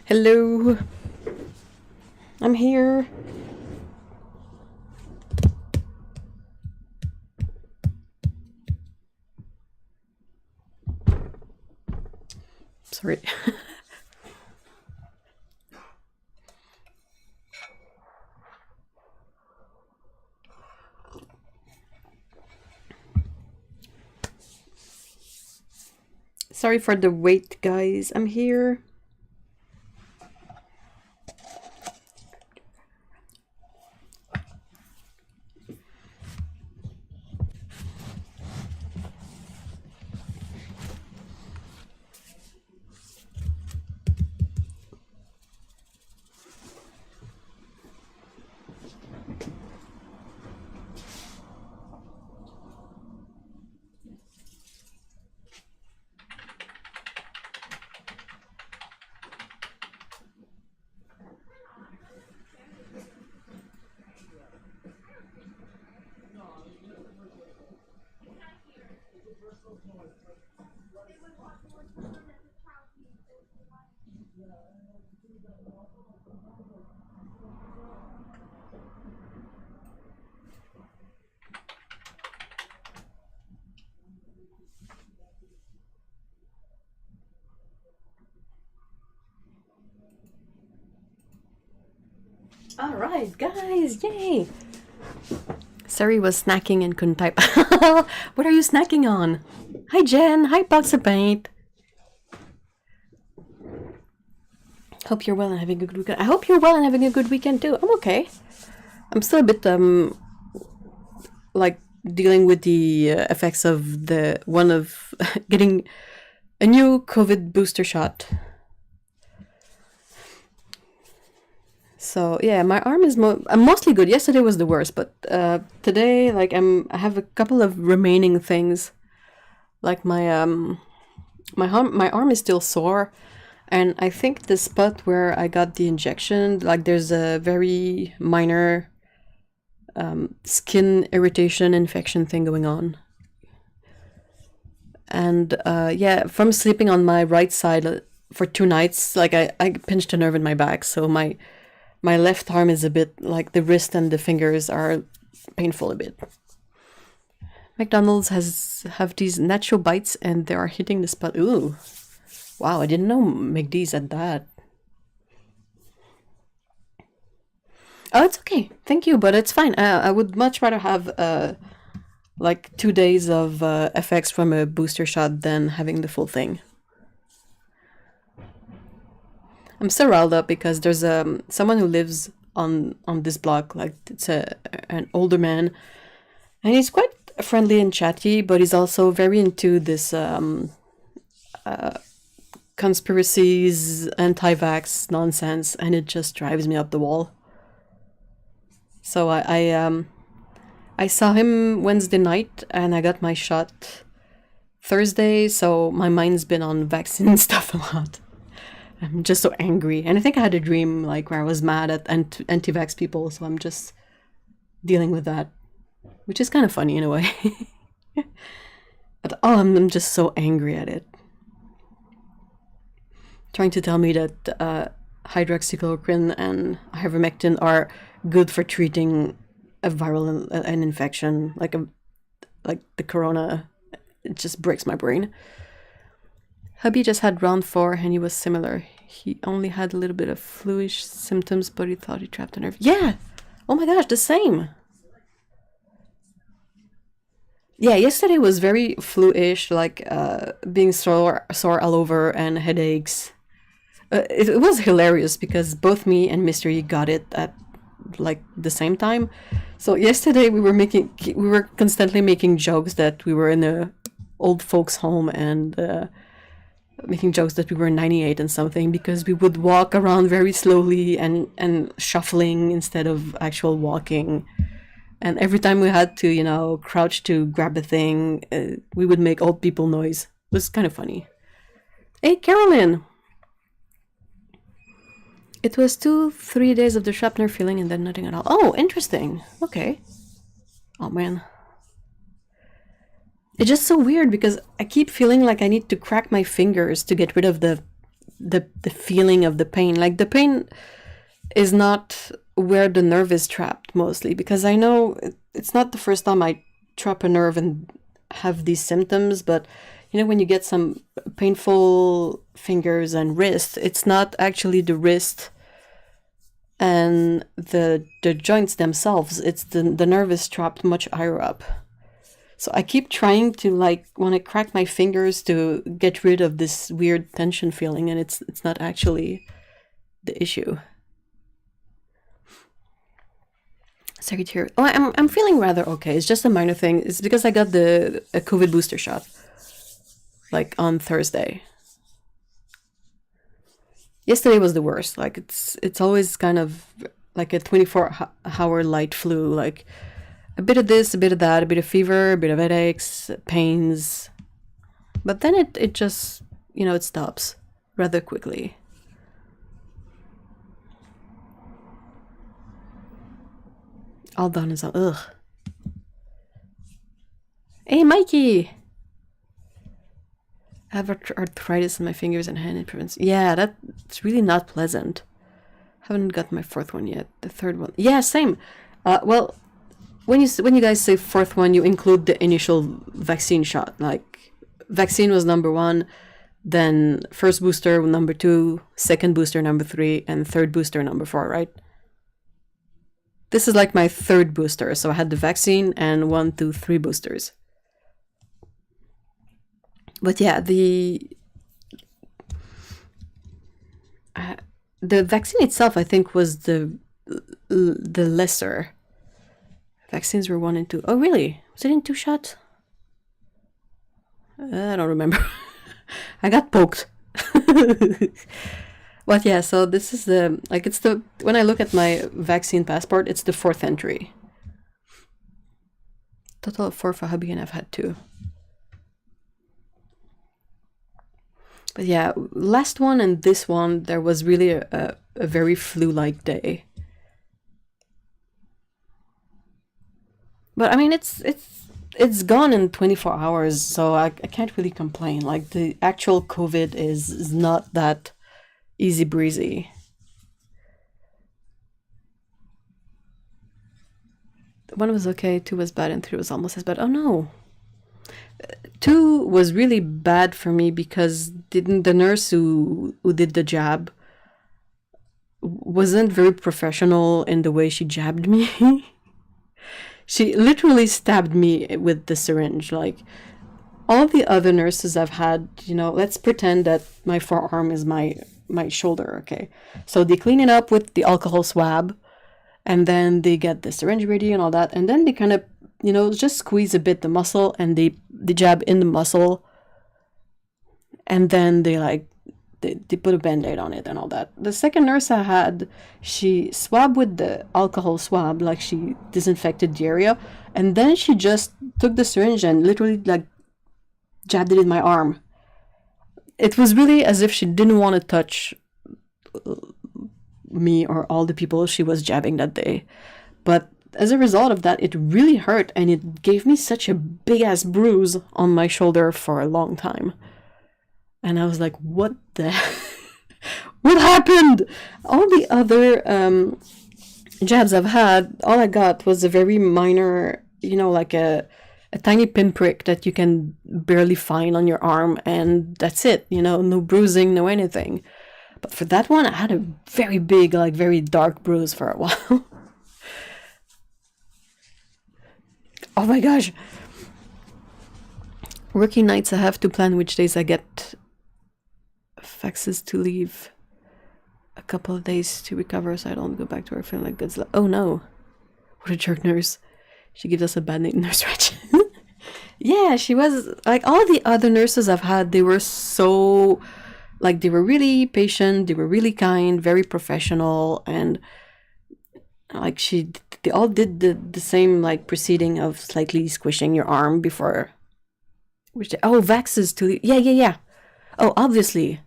Hello. I'm here. Sorry. Sorry for the wait, guys. I'm here. All right, guys, yay! Sari was snacking and couldn't type. What are you snacking on? Hi, Jen. Hi, Box of Paint. Hope you're well and having a good weekend. I hope you're well and having a good weekend too. I'm okay. I'm still a bit like dealing with the effects of the one of getting a new COVID booster shot. So yeah, my arm is I'm mostly good. Yesterday was the worst, but today, like I have a couple of remaining things. Like my arm is still sore, and I think the spot where I got the injection, like there's a very minor skin irritation infection thing going on. And yeah, from sleeping on my right side for 2 nights, like I pinched a nerve in my back, so my left arm is a bit like the wrist and the fingers are painful a bit. McDonald's have these nacho bites and they are hitting the spot. Ooh, wow! I didn't know McD's had that. Oh, it's okay. Thank you, but it's fine. I would much rather have like 2 days of effects from a booster shot than having the full thing. I'm still riled up because there's someone who lives on this block. Like it's an older man, and he's quite friendly and chatty, but he's also very into this conspiracies, anti-vax nonsense, and it just drives me up the wall. So I saw him Wednesday night, and I got my shot Thursday. So my mind's been on vaccine stuff a lot. I'm just so angry, and I think I had a dream like where I was mad at anti-vax people. So I'm just dealing with that, which is kind of funny in a way. But oh, I'm just so angry at it. Trying to tell me that hydroxychloroquine and ivermectin are good for treating a viral an infection like the corona. It just breaks my brain. Hubby just had round 4 and he was similar. He only had a little bit of fluish symptoms, but he thought he trapped a nerve. Yeah! Oh my gosh, the same! Yeah, yesterday was very flu-ish, like being sore all over and headaches. It was hilarious because both me and Mystery got it at like the same time. So yesterday we were constantly making jokes that we were in a old folks home and making jokes that we were 98 and something because we would walk around very slowly and shuffling instead of actual walking. And every time we had to, crouch to grab a thing, we would make old people noise. It was kind of funny. Hey, Carolyn! It was 2-3 days of the shrapnel feeling and then nothing at all. Oh, interesting. Okay. Oh, man. It's just so weird because I keep feeling like I need to crack my fingers to get rid of the the feeling of the pain. Like the pain is not where the nerve is trapped mostly, because I know it's not the first time I trap a nerve and have these symptoms, but you know, when you get some painful fingers and wrist, it's not actually the wrist and the joints themselves, it's the nerve is trapped much higher up. So I keep trying to, like, want to crack my fingers to get rid of this weird tension feeling, and it's not actually the issue. Secretary, oh, I'm feeling rather okay. It's just a minor thing. It's because I got a COVID booster shot, like on Thursday. Yesterday was the worst. Like it's always kind of like a 24-hour light flu. Like a bit of this, a bit of that, a bit of fever, a bit of headaches, pains, but then it just, you know, it stops rather quickly. All done is all. Ugh. Hey, Mikey. I have arthritis in my fingers and hand. It prevents. Yeah, that's really not pleasant. Haven't got my fourth one yet. The third one. Yeah, same. Well, when you guys say fourth one, you include the initial vaccine shot. Like, vaccine was number 1, then first booster number 2, second booster number 3, and third booster number 4, right? This is like my third booster, so I had the vaccine and 1, 2, 3 boosters. But yeah, the vaccine itself, I think, was the lesser. Vaccines were 1 and 2. Oh, really? Was it in 2 shots? I don't remember. I got poked. But yeah, so this is when I look at my vaccine passport, it's the 4th entry. Total of 4 for hubby, and I've had 2. But yeah, last one and this one, there was really a very flu-like day. But I mean, it's gone in 24 hours, so I can't really complain. Like, the actual COVID is not that easy breezy. One was okay, 2 was bad, and 3 was almost as bad. Oh no. 2 was really bad for me because the nurse who did the jab wasn't very professional in the way she jabbed me. She literally stabbed me with the syringe. Like, all the other nurses I've had, you know, let's pretend that my forearm is my shoulder, okay? So they clean it up with the alcohol swab, and then they get the syringe ready and all that, and then they kind of, you know, just squeeze a bit the muscle, and they jab in the muscle, and then they put a band-aid on it and all that. The second nurse I had, she swabbed with the alcohol swab, like she disinfected the area, and then she just took the syringe and literally like jabbed it in my arm. It was really as if she didn't want to touch me or all the people she was jabbing that day. But as a result of that, it really hurt, and it gave me such a big-ass bruise on my shoulder for a long time. And I was like, what the what happened? All the other jabs I've had, all I got was a very minor, you know, like a tiny pinprick that you can barely find on your arm, and that's it, you know, no bruising, no anything. But for that one, I had a very big, like very dark bruise for a while. Oh my gosh. Working nights, I have to plan which days I get faxes to leave a couple of days to recover so I don't go back to work feeling like goods. Oh no. What a jerk nurse. She gives us a bad name, Nurse Ratchet. Yeah, she was like all the other nurses I've had, they were so, like, they were really patient, they were really kind, very professional, and like they all did the same like proceeding of slightly squishing your arm before vaxes to yeah. Oh, obviously.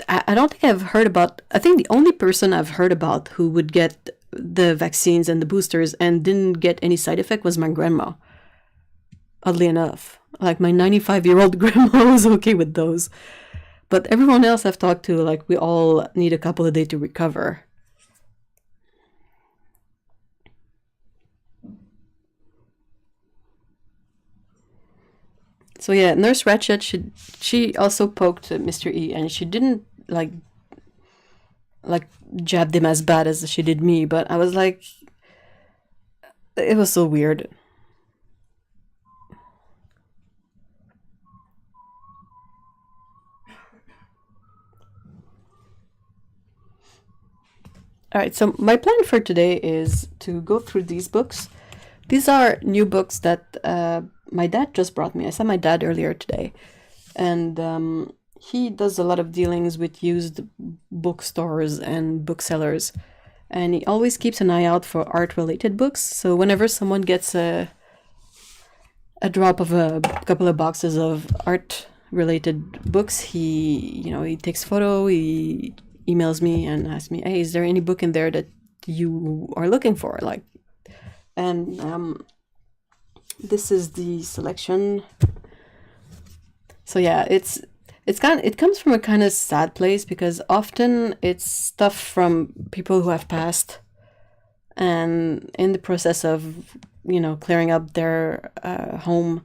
I don't think I've heard about, I think the only person I've heard about who would get the vaccines and the boosters and didn't get any side effect was my grandma. Oddly enough. Like, my 95-year-old grandma was okay with those. But everyone else I've talked to, like, we all need a couple of days to recover. So yeah, Nurse Ratched, she also poked Mr. E, and she didn't like jabbed him as bad as she did me, but I was like, it was so weird. All right, so my plan for today is to go through these books. These are new books that my dad just brought me. I saw my dad earlier today, and he does a lot of dealings with used bookstores and booksellers, and he always keeps an eye out for art-related books. So whenever someone gets a drop of a couple of boxes of art-related books, he takes photo, he emails me and asks me, "Hey, is there any book in there that you are looking for?" And this is the selection. So yeah, it comes from a kind of sad place because often it's stuff from people who have passed, and in the process of clearing up their home,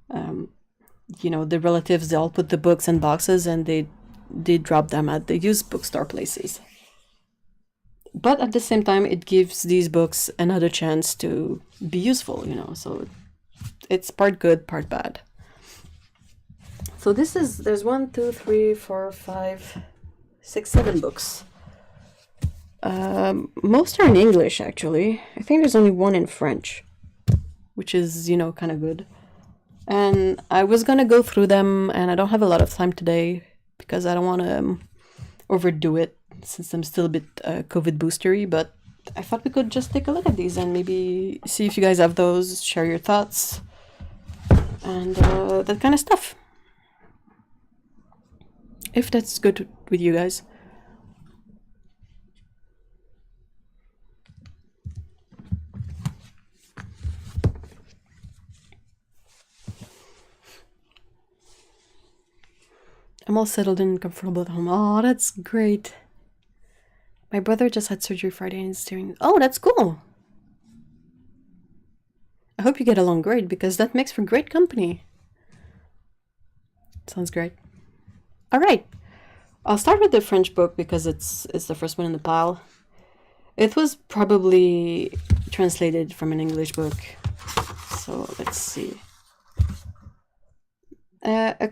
the relatives, they all put the books in boxes and they drop them at the used bookstore places. But at the same time, it gives these books another chance to be useful, so it's part good, part bad. So there's 1, 2, 3, 4, 5, 6, 7 books. Most are in English, actually. I think there's only one in French, which is, kind of good. And I was gonna go through them, and I don't have a lot of time today because I don't want to overdo it since I'm still a bit COVID boostery, but I thought we could just take a look at these and maybe see if you guys have those, share your thoughts, and that kind of stuff. If that's good with you guys. I'm all settled in and comfortable at home. Oh, that's great. My brother just had surgery Friday and he's doing... Oh, that's cool. I hope you get along great because that makes for great company. Sounds great. All right. I'll start with the French book because it's the first one in the pile. It was probably translated from an English book. So let's see. A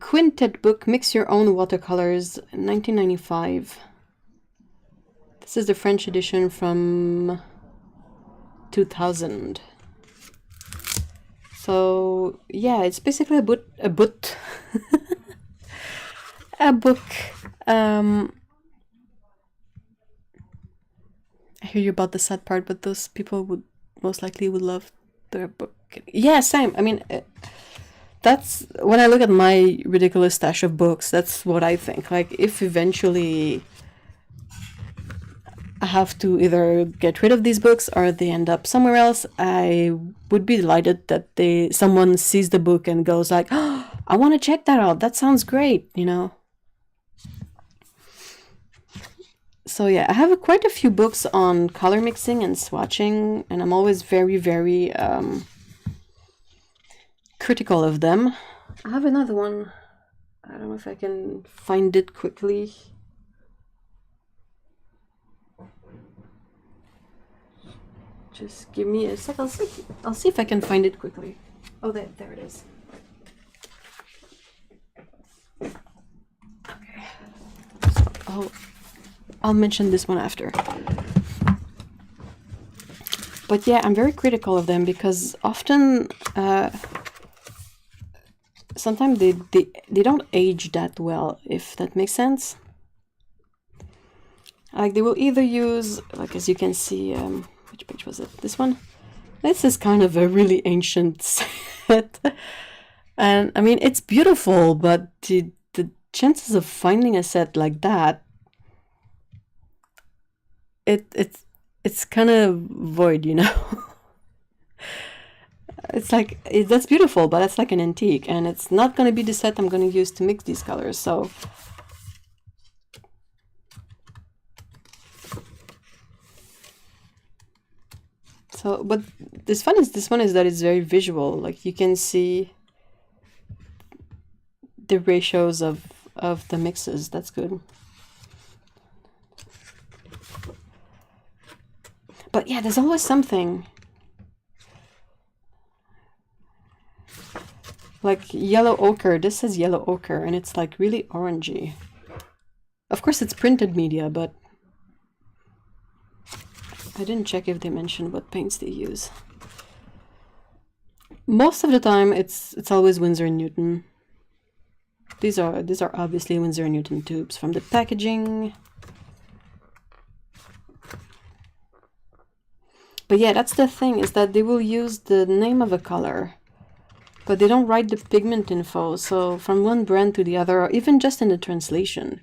quintet book, Mix Your Own Watercolors, 1995. This is the French edition from 2000. So yeah, it's basically a book. A book. I hear you about the sad part, but those people would most likely would love the book. Yeah, same. I mean, that's when I look at my ridiculous stash of books. That's what I think. Like, if eventually I have to either get rid of these books or they end up somewhere else, I would be delighted that someone sees the book and goes like, "Oh, I want to check that out. That sounds great," So yeah, I have quite a few books on color mixing and swatching, and I'm always very, very critical of them. I have another one. I don't know if I can find it quickly. Just give me a sec. I'll see if I can find it quickly. Oh, there it is. Okay. So I'll mention this one after. But yeah, I'm very critical of them because often, sometimes they don't age that well, if that makes sense. Like, they will either use, like, as you can see, which page was it? This one? This is kind of a really ancient set. And I mean, it's beautiful, but the chances of finding a set like that, it's kind of void, it's like, that's beautiful, but it's like an antique, and it's not going to be the set I'm going to use to mix these colors, so... So, but this one is that it's very visual. Like, you can see the ratios of the mixes. That's good. But yeah, there's always something. Like yellow ochre. This says yellow ochre, and it's like really orangey. Of course, it's printed media, but I didn't check if they mentioned what paints they use. Most of the time, it's always Winsor & Newton. These are obviously Winsor & Newton tubes from the packaging. But yeah, that's the thing, is that they will use the name of a color, but they don't write the pigment info. So from one brand to the other, or even just in the translation,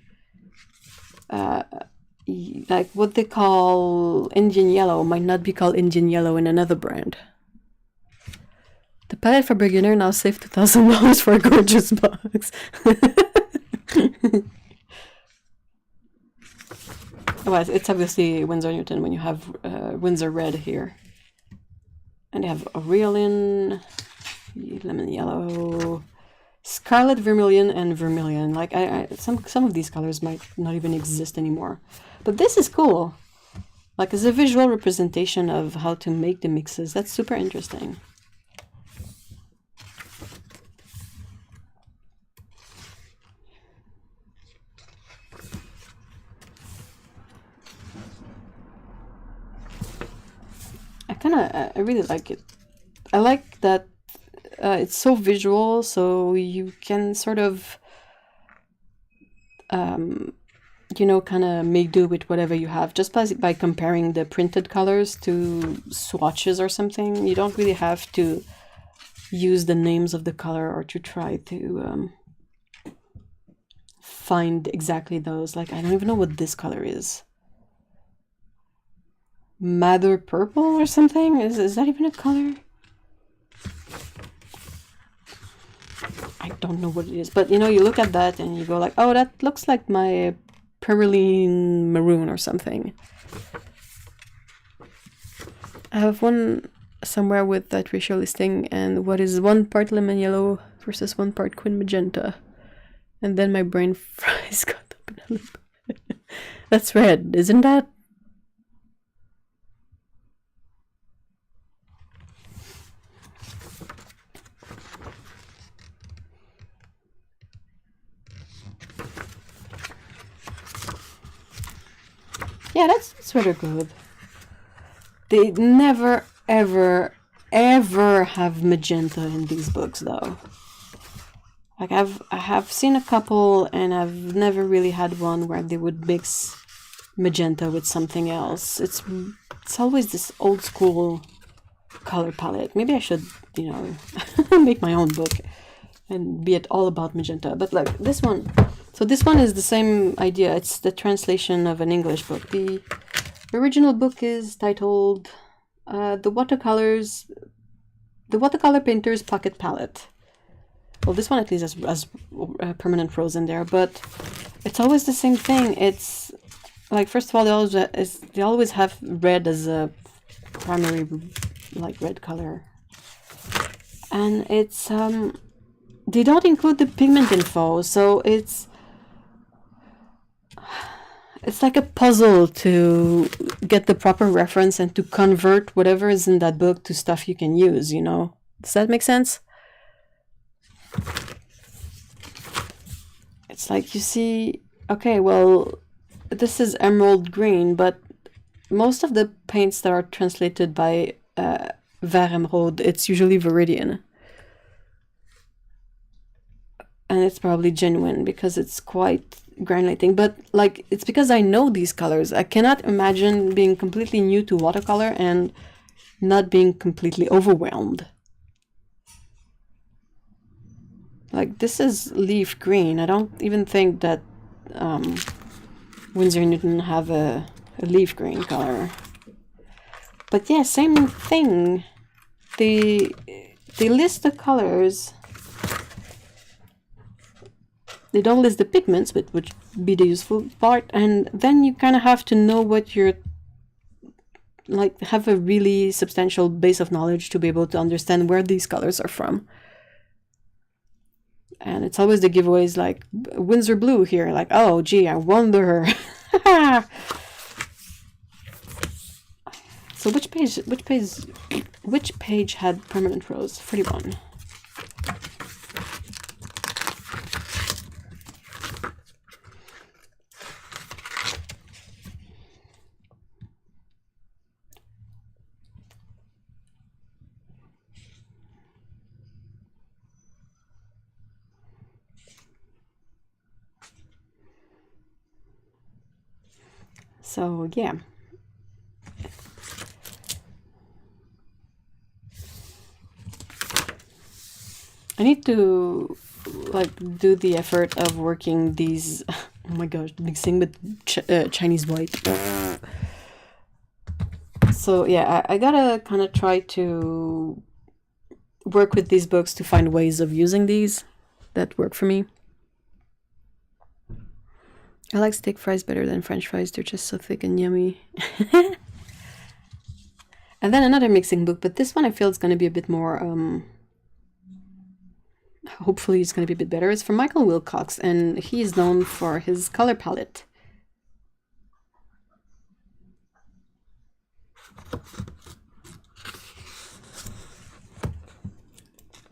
like what they call Indian yellow might not be called Indian yellow in another brand. The palette for beginner now save $2,000 for a gorgeous box. Well, it's obviously Winsor Newton when you have Winsor red here, and they have Aureolin, lemon yellow, scarlet vermilion, and vermilion. Like some of these colors might not even exist anymore. But this is cool. Like, as a visual representation of how to make the mixes. That's super interesting. I really like it. I like that it's so visual, so you can sort of you know, kind of make do with whatever you have just by comparing the printed colors to swatches or something. You don't really have to use the names of the color or to try to find exactly those. Like, I don't even know what this color is. Madder purple or something? Is that even a color? I don't know what it is, but you know, you look at that and you go like, oh, that looks like my Perylene maroon or something. I have one somewhere with that ratio listing, and what is 1 part lemon yellow versus 1 part quin magenta. And then my brain fries got up in a loop. That's red, isn't that? Yeah, that's rather good. They never, ever, ever have magenta in these books, though. Like, I have seen a couple, and I've never really had one where they would mix magenta with something else. It's always this old school color palette. Maybe I should, you know, make my own book and be it all about magenta. But like this one. So this one is the same idea. It's the translation of an English book. The original book is titled The Watercolor Painter's Pocket Palette. Well, this one at least has permanent rose in there, but it's always the same thing. It's like, first of all, they always have red as a primary, like, red color, and it's they don't include the pigment info, so it's like a puzzle to get the proper reference and to convert whatever is in that book to stuff you can use, you know? Does that make sense? It's like, you see, okay, well, this is emerald green, but most of the paints that are translated by Vert Emerald, it's usually Viridian. And it's probably genuine because it's quite granulating, but like, it's because I know these colors. I cannot imagine being completely new to watercolor and not being completely overwhelmed. Like, this is leaf green. I don't even think that Winsor & Newton have a leaf green color. But yeah, same thing. they list the colors. They don't list the pigments, which would be the useful part, and then you kind of have to know what you're like, have a really substantial base of knowledge to be able to understand where these colors are from. And it's always the giveaways like Windsor Blue here, like, oh gee, I wonder. So which page had permanent rose? 31. So yeah. I need to like do the effort of working these, oh my gosh, mixing with Chinese white. So yeah, I gotta kind of try to work with these books to find ways of using these that work for me. I like steak fries better than French fries. They're just so thick and yummy. And then another mixing book, but this one I feel it's going to be a bit more, hopefully it's going to be a bit better. It's from Michael Wilcox, and he is known for his color palette.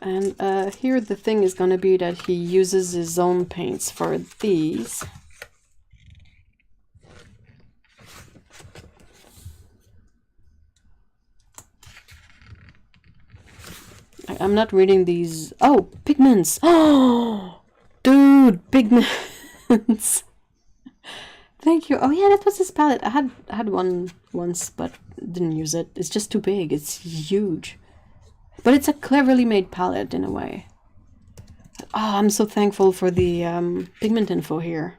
And here the thing is going to be that he uses his own paints for these. I'm not reading these. Oh, pigments. Oh, dude, pigments. Thank you. Oh yeah, that was his palette. I had one once, but didn't use it. It's just too big. It's huge. But it's a cleverly made palette in a way. Oh, I'm so thankful for the pigment info here.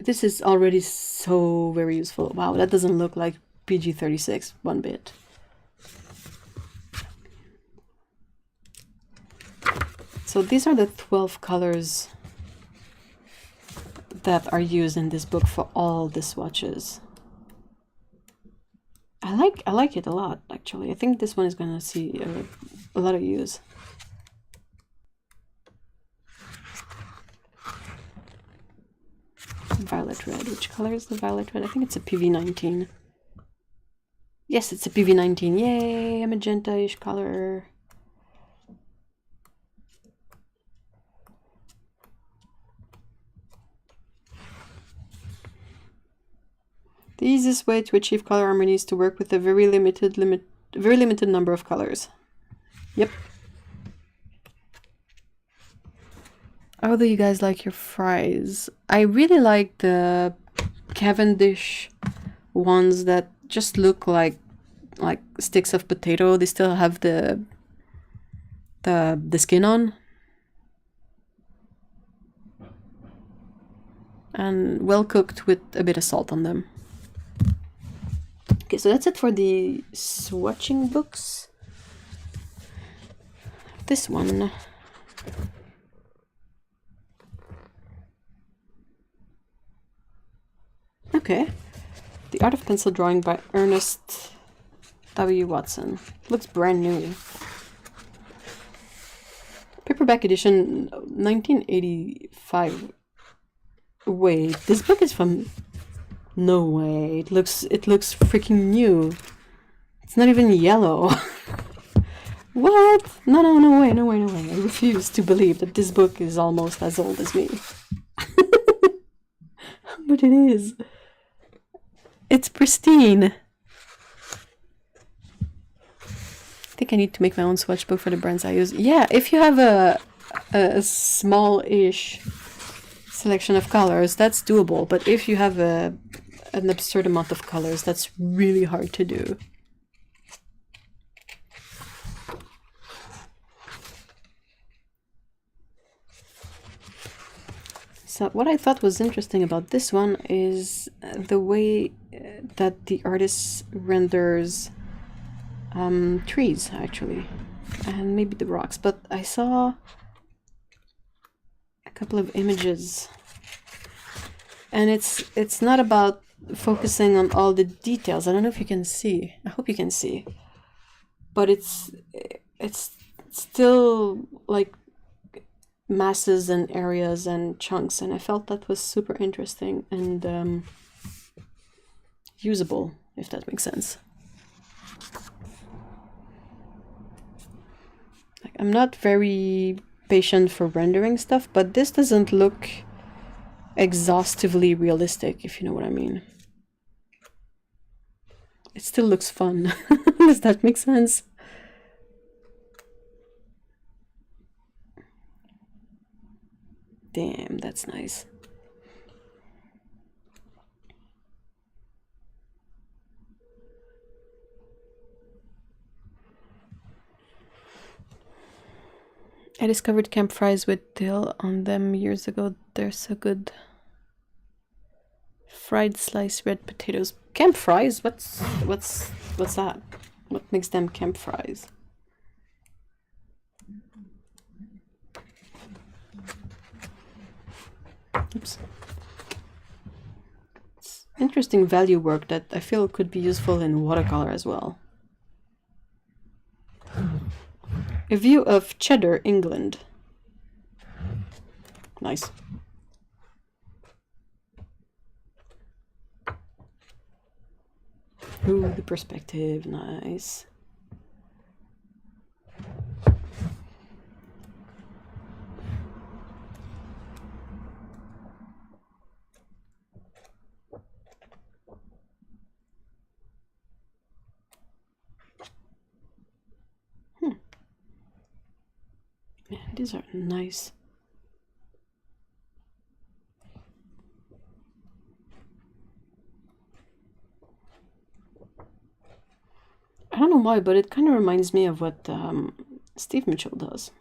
This is already so very useful. Wow, that doesn't look like PG-36 one bit. So these are the 12 colors that are used in this book for all the swatches. I like it a lot, actually. I think this one is gonna see a lot of use. Violet red. Which color is the violet red? I think it's a PV19. Yes, it's a PV19. Yay, a magenta-ish color. The easiest way to achieve color harmony is to work with a very limited number of colors. Yep. How do you guys like your fries? I really like the Cavendish ones that just look like sticks of potato. They still have the skin on. And well cooked with a bit of salt on them. Okay, so that's it for the swatching books. This one. Okay. The Art of Pencil Drawing by Ernest W. Watson. Looks brand new. Paperback edition 1985. Wait, this book is from... No way. It looks freaking new. It's not even yellow. What? No way. I refuse to believe that this book is almost as old as me. But it is. It's pristine. I think I need to make my own swatch book for the brands I use. Yeah, if you have a small-ish selection of colors, that's doable. But if you have an absurd amount of colors, that's really hard to do. So what I thought was interesting about this one is the way that the artist renders trees, actually, and maybe the rocks. But I saw a couple of images, and it's not about focusing on all the details. I don't know if you can see. I hope you can see. But it's still like masses and areas and chunks, and I felt that was super interesting and usable, if that makes sense. Like, I'm not very patient for rendering stuff, but this doesn't look exhaustively realistic, if you know what I mean. It still looks fun. Does that make sense? Damn, that's nice. I discovered camp fries with dill on them years ago. They're so good. Fried sliced red potatoes. Camp fries? What's that? What makes them camp fries? Oops. It's interesting value work that I feel could be useful in watercolor as well. A view of Cheddar, England. Nice. Ooh, the perspective, nice. Man, these are nice. I don't know why, but it kind of reminds me of what Steve Mitchell does.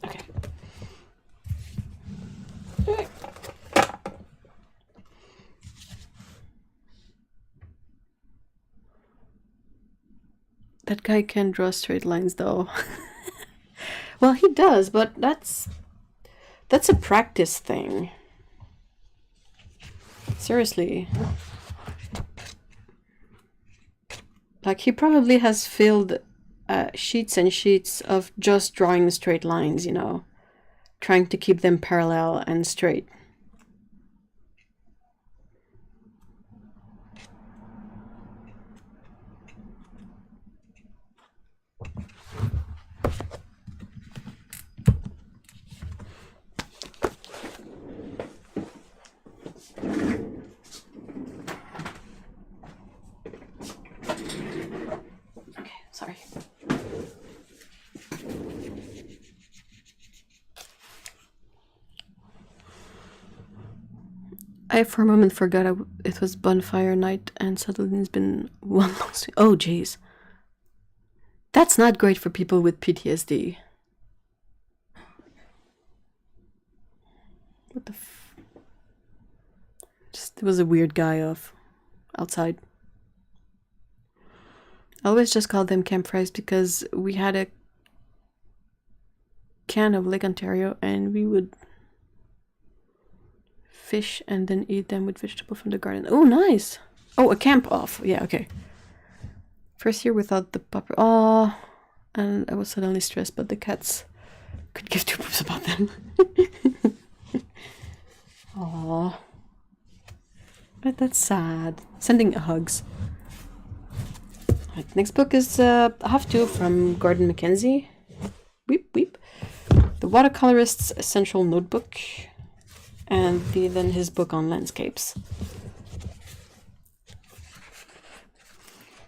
Okay. That guy can draw straight lines, though. Well, he does, but that's a practice thing. Seriously. Like, he probably has filled sheets and sheets of just drawing straight lines, you know, trying to keep them parallel and straight. Sorry. I for a moment forgot it was bonfire night, and suddenly it's been one long stream. Oh, jeez. That's not great for people with PTSD. What the f... Just, there was a weird guy outside. I always just called them camp fries because we had a can of Lake Ontario and we would fish and then eat them with vegetable from the garden. Oh, nice. Oh, a camp off. Yeah, okay. First year without the puppy. Oh, and I was suddenly stressed, but the cats could give two poops about them. Oh, but that's sad. Sending hugs. Right, next book is I have to from Gordon Mackenzie. Weep weep. The Watercolorist's Essential Notebook, and then his book on landscapes.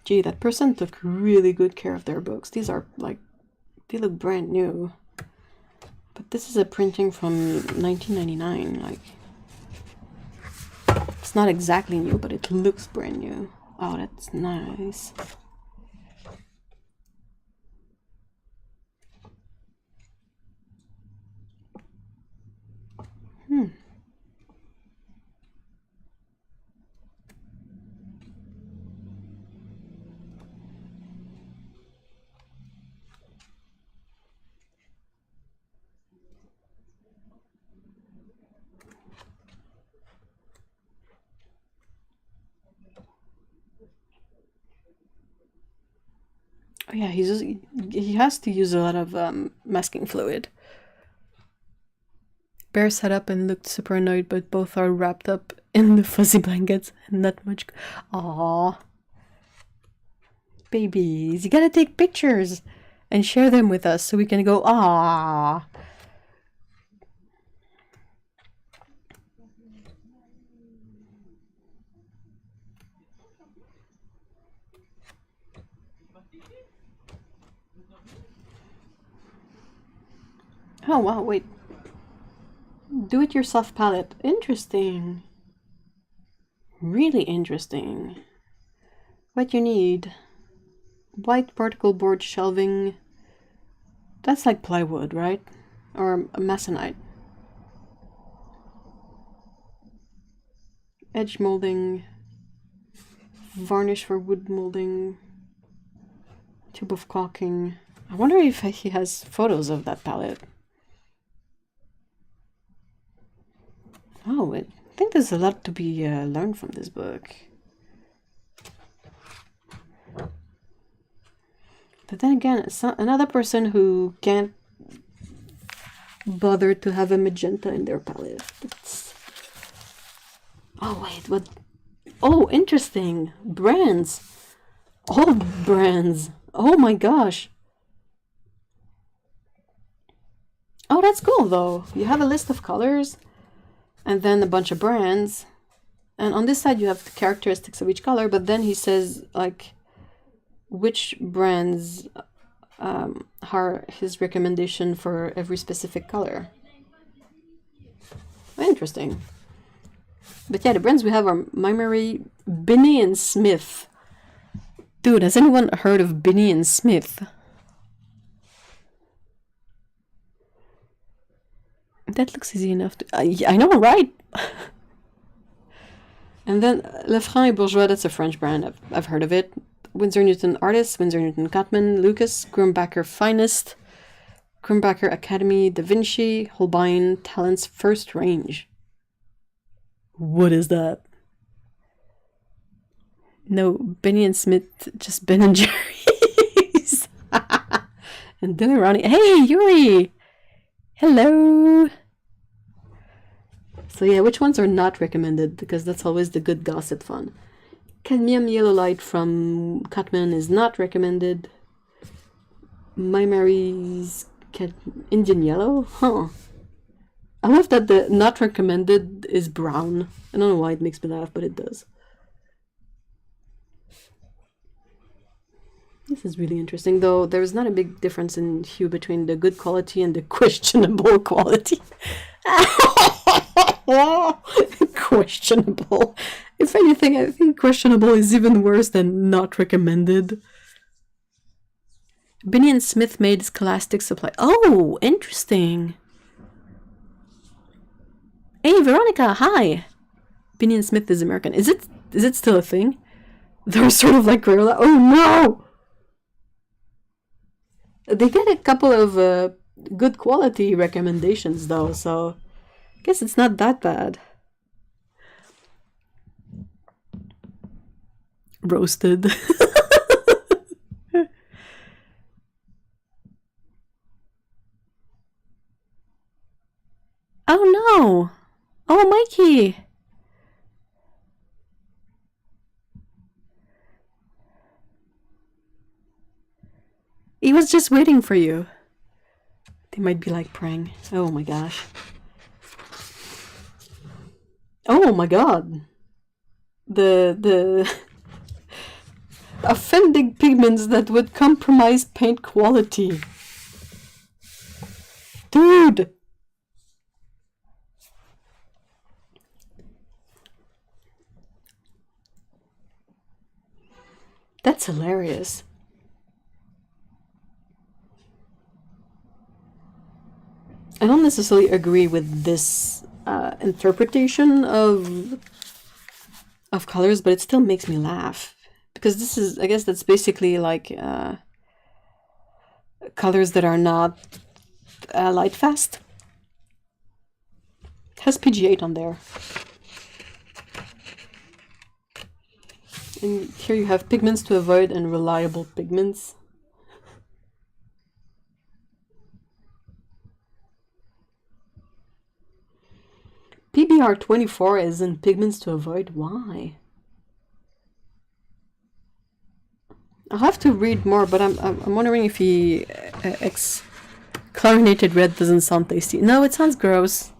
Gee, that person took really good care of their books. These are like, they look brand new. But this is a printing from 1999. Like, it's not exactly new, but it looks brand new. Oh, that's nice. Oh yeah, he has to use a lot of masking fluid. Bear sat up and looked super annoyed, but both are wrapped up in the fuzzy blankets and not much. Aww. Babies, you gotta take pictures and share them with us so we can go, aww. Oh wow, wait. Do-it-yourself palette. Interesting. Really interesting. What you need? White particle board shelving. That's like plywood, right? Or masonite. Edge molding. Varnish for wood molding. Tube of caulking. I wonder if he has photos of that palette. Oh, I think there's a lot to be learned from this book. But then again, another person who can't bother to have a magenta in their palette. Oh wait, what? Oh, interesting. Brands. All brands. Oh my gosh. Oh, that's cool though. You have a list of colors and then a bunch of brands. And on this side you have the characteristics of each color, but then he says like which brands are his recommendation for every specific color. Interesting. But yeah, the brands we have are Mimary, Binney, and Smith. Dude, has anyone heard of Binney and Smith? That looks easy enough to... I know, right? And then Lefranc et Bourgeois, that's a French brand. I've heard of it. Winsor Newton Artist, Winsor Newton Cotman, Lucas, Grumbacher Finest, Grumbacher Academy, Da Vinci, Holbein, Talents First Range. What is that? No, Benny and Smith, just Ben and Jerry's. And Dylan Ronnie. Hey, Yuri! Hello! So yeah, which ones are not recommended? Because that's always the good gossip fun. Cadmium Yellow Light from Cotman is not recommended. Mimary's Indian Yellow? Huh. I love that the not recommended is brown. I don't know why it makes me laugh, but it does. This is really interesting, though there's not a big difference in hue between the good quality and the questionable quality. Questionable. If anything, I think questionable is even worse than not recommended. Binney and Smith made Scholastic Supply. Oh, interesting. Hey, Veronica, hi. Binney and Smith is American. Is it still a thing? They're sort of like Crayola. Oh no! They get a couple of good quality recommendations though, so I guess it's not that bad. Roasted. Oh no! Oh, Mikey! He was just waiting for you. They might be like praying. Oh my gosh. Oh my god. The offending pigments that would compromise paint quality. Dude! That's hilarious. I don't necessarily agree with this interpretation of colors, but it still makes me laugh. Because this is, I guess that's basically like colors that are not light fast. It has PG8 on there. And here you have pigments to avoid and reliable pigments. PBR24 is in pigments to avoid. Why? I'll have to read more, but I'm wondering if he chlorinated red doesn't sound tasty. No, it sounds gross.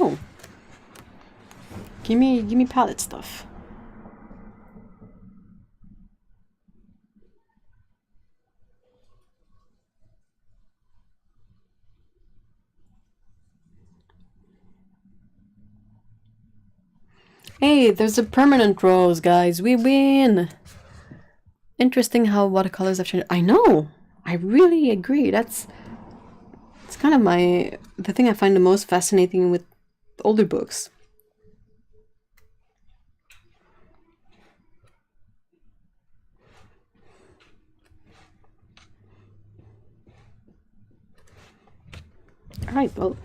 Oh. Give me palette stuff. Hey, there's a permanent rose, guys. We win. Interesting how watercolors have changed. I know. I really agree. It's kind of the thing I find the most fascinating with older books. All right, well.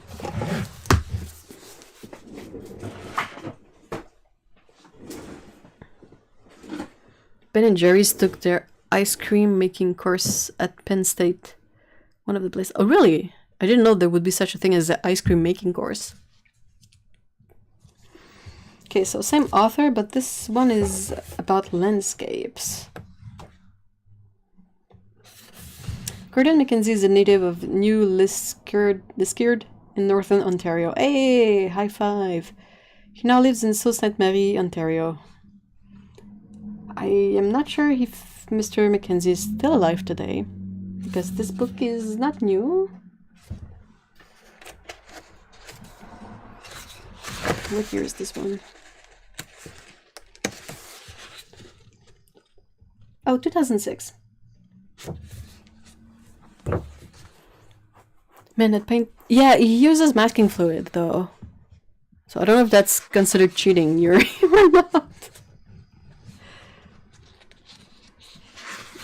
Ben & Jerry's took their ice cream making course at Penn State. One of the places. Oh, really? I didn't know there would be such a thing as an ice cream making course. Okay, so same author, but this one is about landscapes. Gordon Mackenzie is a native of New Liskeard in northern Ontario. Hey, high five! He now lives in Sault Ste. Marie, Ontario. I am not sure if Mr. Mackenzie is still alive today, because this book is not new. What year is this one? Oh, 2006. Man, that paint... Yeah, he uses masking fluid, though. So I don't know if that's considered cheating, Yuri, or not.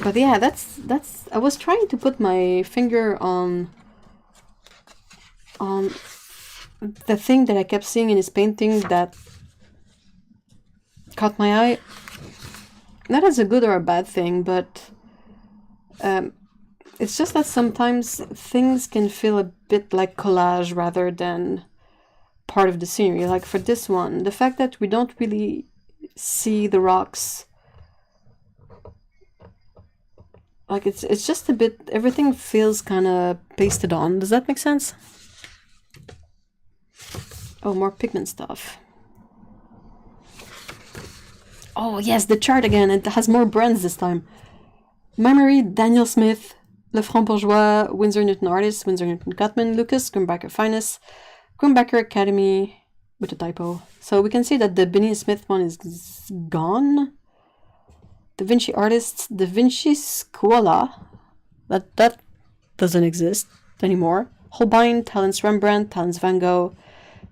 But yeah, that's... I was trying to put my finger on the thing that I kept seeing in his painting that caught my eye. Not as a good or a bad thing, but... it's just that sometimes things can feel a bit like collage rather than part of the scenery. Like for this one, the fact that we don't really see the rocks, like it's just a bit, everything feels kind of pasted on. Does that make sense? Oh, more pigment stuff. Oh yes, the chart again. It has more brands this time. Memory, Daniel Smith, Le Franc Bourgeois, Winsor Newton Artist, Winsor Newton Gutman, Lucas, Grumbacher Finest, Grumbacher Academy, with a typo. So we can see that the Benny Smith one is gone. Da Vinci Artists, Da Vinci Scuola, that doesn't exist anymore. Holbein, Talents Rembrandt, Talents Van Gogh,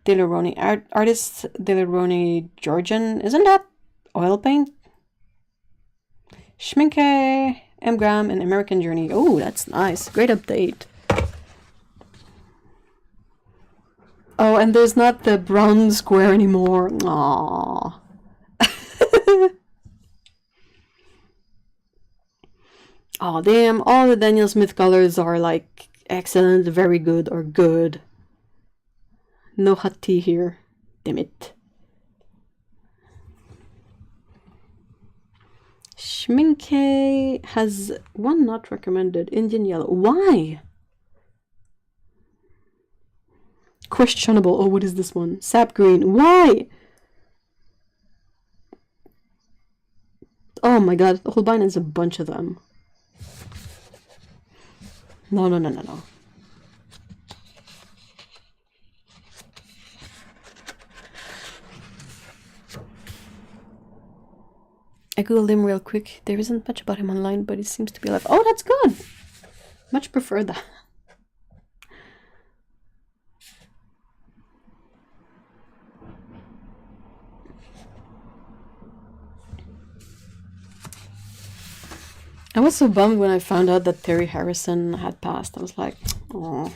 De La Roni Artists, De La Roni Georgian, isn't that oil paint? Schminke, M. Graham, and American Journey. Oh, that's nice. Great update. Oh, and there's not the brown square anymore. Aww. Oh, damn. All the Daniel Smith colors are like excellent, very good, or good. No hot tea here. Damn it. Schminke has one not recommended, Indian Yellow. Why? Questionable. Oh, what is this one? Sap Green. Why? Oh my god, Holbein has a bunch of them. No. I googled him real quick. There isn't much about him online, but he seems to be alive. Oh, that's good! Much prefer that. I was so bummed when I found out that Terry Harrison had passed. I was like, Oh.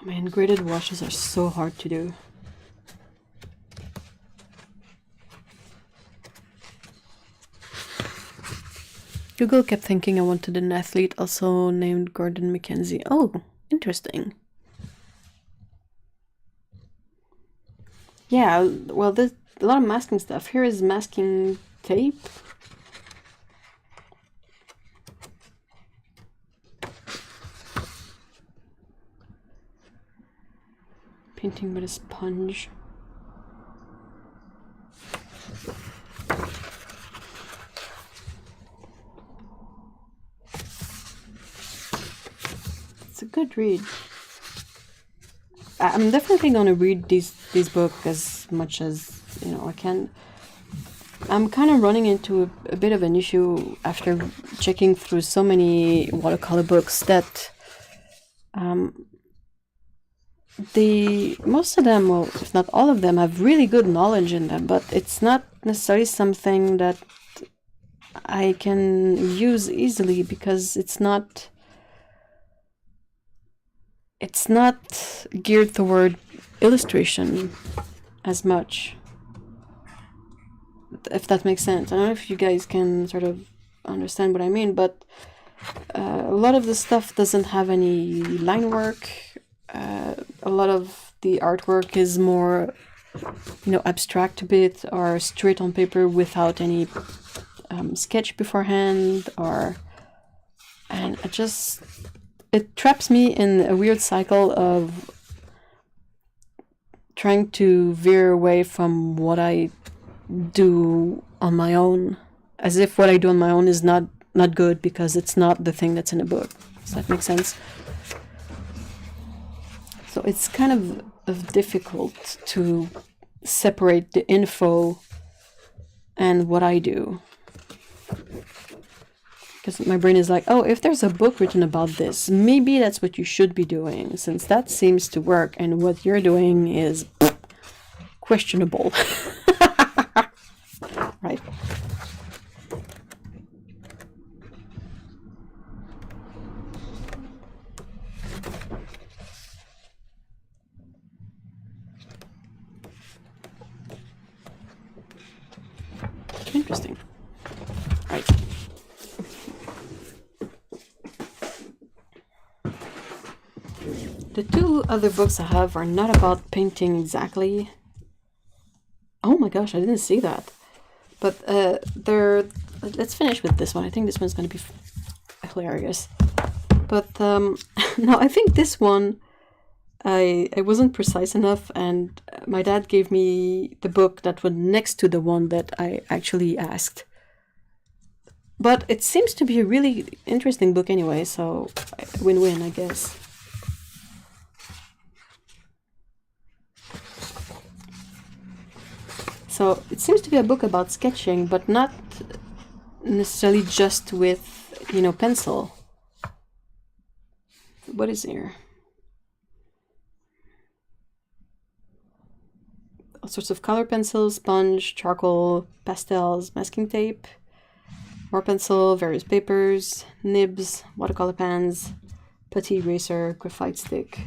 Oh man, graded washes are so hard to do. Google kept thinking I wanted an athlete also named Gordon McKenzie. Oh, interesting. Yeah, well, there's a lot of masking stuff. Here is masking tape. Painting with a sponge. It's a good read. I'm definitely gonna read these books as much as I can. I'm kind of running into a bit of an issue after checking through so many watercolor books that most of them, well, if not all of them, have really good knowledge in them, but it's not necessarily something that I can use easily because it's not geared toward illustration as much, if that makes sense. I don't know if you guys can sort of understand what I mean, but a lot of the stuff doesn't have any line work. A lot of the artwork is more, abstract a bit or straight on paper without any sketch beforehand, and it traps me in a weird cycle of trying to veer away from what I do on my own, as if what I do on my own is not good because it's not the thing that's in a book. Does that make sense? So it's kind of difficult to separate the info and what I do. Because my brain is like, oh, if there's a book written about this, maybe that's what you should be doing, since that seems to work, and what you're doing is questionable. Right? Interesting. Right. The two other books I have are not about painting exactly. Oh my gosh, I didn't see that. But let's finish with this one. I think this one's going to be hilarious. But no, I think this one I wasn't precise enough, and my dad gave me the book that was next to the one that I actually asked. But it seems to be a really interesting book anyway, so win-win, I guess. So it seems to be a book about sketching, but not necessarily just with, pencil. What is here? All sorts of color pencils, sponge, charcoal, pastels, masking tape, more pencil, various papers, nibs, watercolor pans, putty eraser, graphite stick.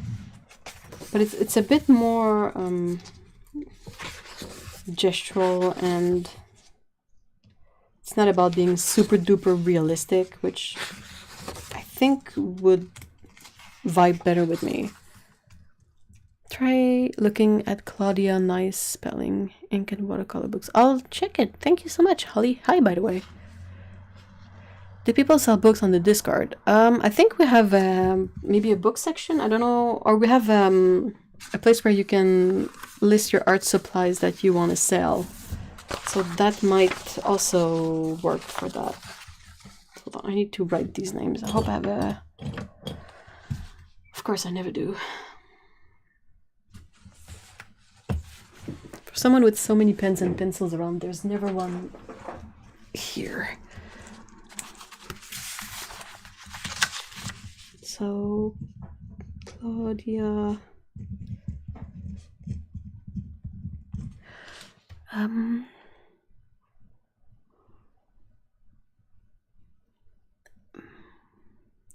But it's a bit more gestural, and it's not about being super duper realistic, which I think would vibe better with me. Try looking at Claudia Nice spelling ink and watercolor books. I'll check it. Thank you so much, Holly. Hi, by the way. Do people sell books on the Discord? I think we have maybe a book section. I don't know, or we have a place where you can list your art supplies that you want to sell. So that might also work for that. Hold on, I need to write these names. I hope I have a... Of course I never do. someone with so many pens and pencils around, there's never one here. So, Claudia...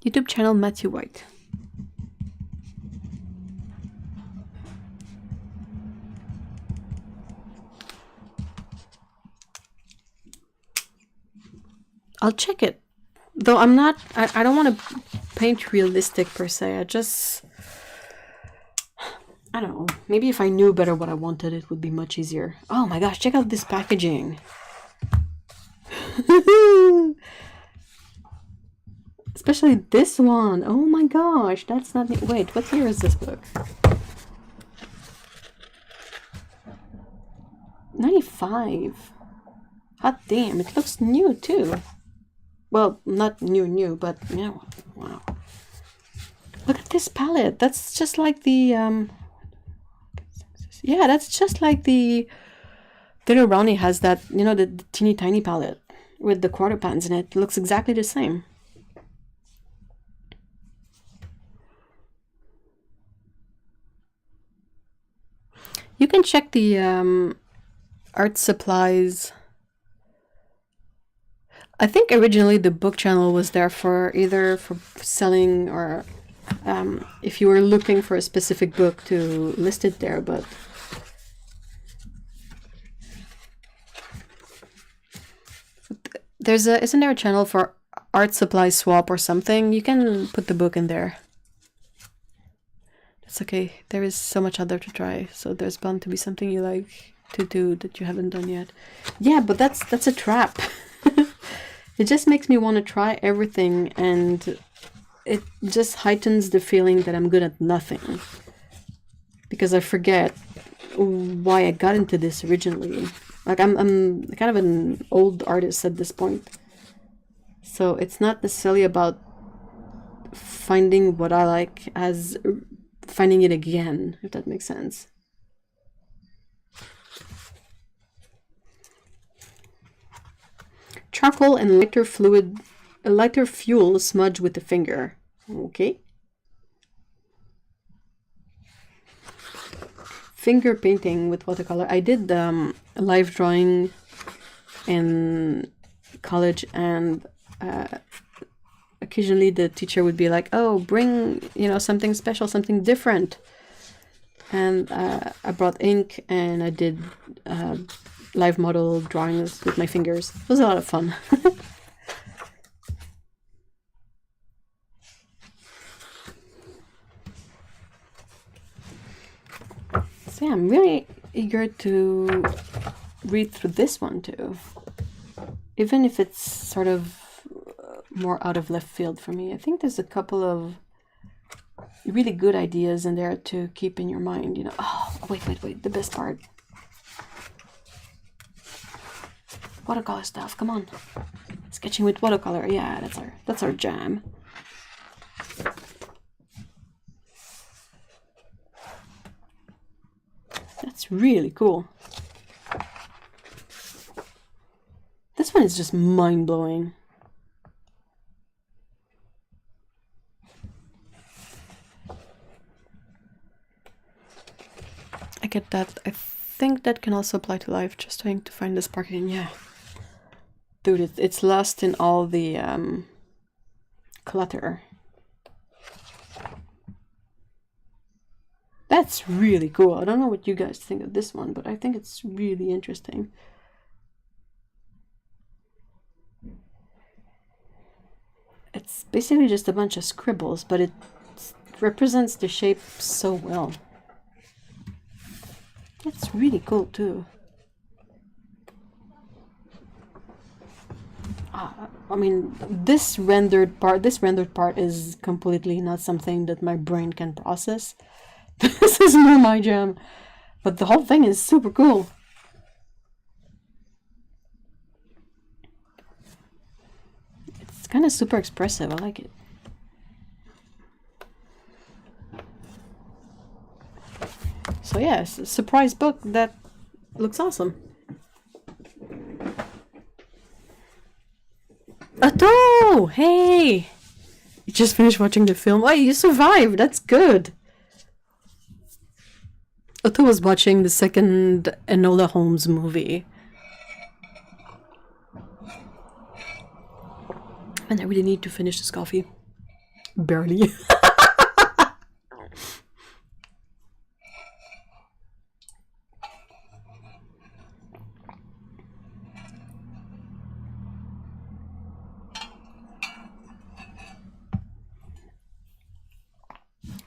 YouTube channel Matthew White. I'll check it. Though I'm not, I don't want to paint realistic per se. I don't know. Maybe if I knew better what I wanted, it would be much easier. Oh my gosh, check out this packaging. Especially this one. Oh my gosh, that's not... Wait, what year is this book? 95. Hot damn, it looks new too. Well, not new, but yeah, wow. Look at this palette. That's just like the yeah, that's just like the Little Brownie has that, you know, the teeny tiny palette with the quarter pans in it. It looks exactly the same. You can check the art supplies. I think originally the book channel was there for either for selling or if you were looking for a specific book to list it there, but isn't there a channel for art supply swap or something? You can put the book in there. It's okay. There is so much out there to try, so there's bound to be something you like to do that you haven't done yet. Yeah, but that's a trap. It just makes me want to try everything, and it just heightens the feeling that I'm good at nothing. Because I forget why I got into this originally. Like, I'm kind of an old artist at this point. So it's not necessarily about finding what I like as finding it again, if that makes sense. Charcoal and lighter fuel smudge with the finger. Okay. Finger painting with watercolor. I did live drawing in college, and occasionally the teacher would be like, oh, bring, you know, something special, something different. And I brought ink and I did live model drawings with my fingers. It was a lot of fun. So yeah, I'm really eager to read through this one too. Even if it's sort of more out of left field for me. I think there's a couple of really good ideas in there to keep in your mind, you know. Oh, wait, the best part. Watercolor stuff, come on. Sketching with watercolor, yeah, that's our jam. That's really cool. This one is just mind-blowing. I get that. I think that can also apply to life. Just trying to find the sparkling. Yeah. Dude, it's lost in all the clutter. That's really cool. I don't know what you guys think of this one, but I think it's really interesting. It's basically just a bunch of scribbles, but it represents the shape so well. That's really cool too. I mean, this rendered part is completely not something that my brain can process. This is not my jam, but the whole thing is super cool. It's kind of super expressive. I like it. So yes, a surprise book that Looks awesome. Otto! Hey! You just finished watching the film. Oh, you survived! That's good! Otto was watching the second Enola Holmes movie. And I really need to finish this coffee. Barely.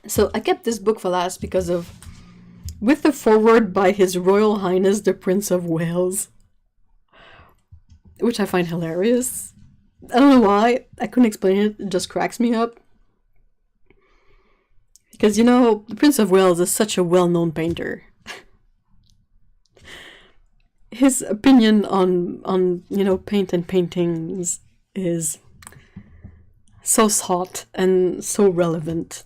So I kept this book for last because of with the foreword by His Royal Highness the Prince of Wales, which I find hilarious. I don't know why. I couldn't explain it. It just cracks me up. Because, you know, the Prince of Wales is such a well-known painter. His opinion on you know, paint and paintings is so sought and so relevant.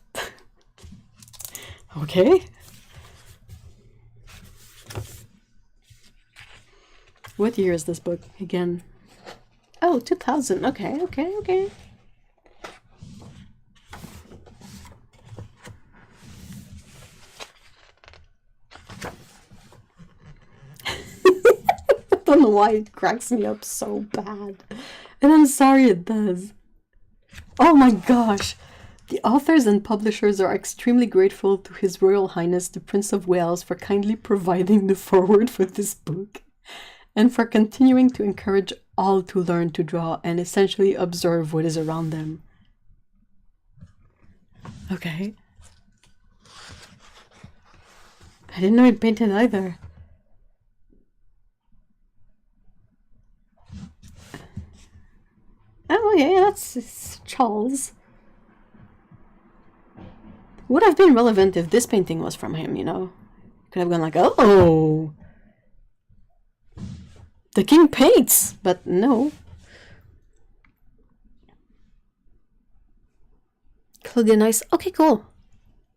Okay. What year is this book again? Oh, 2000. Okay. I don't know why it cracks me up so bad. And I'm sorry it does. Oh my gosh. The authors and publishers are extremely grateful to His Royal Highness the Prince of Wales for kindly providing the foreword for this book, and for continuing to encourage all to learn to draw and essentially observe what is around them. Okay. I didn't know he painted either. Oh yeah, that's Charles. Would have been relevant if this painting was from him, you know? Could have gone like, oh, the king paints, but no. Claudia Nice. Okay, cool.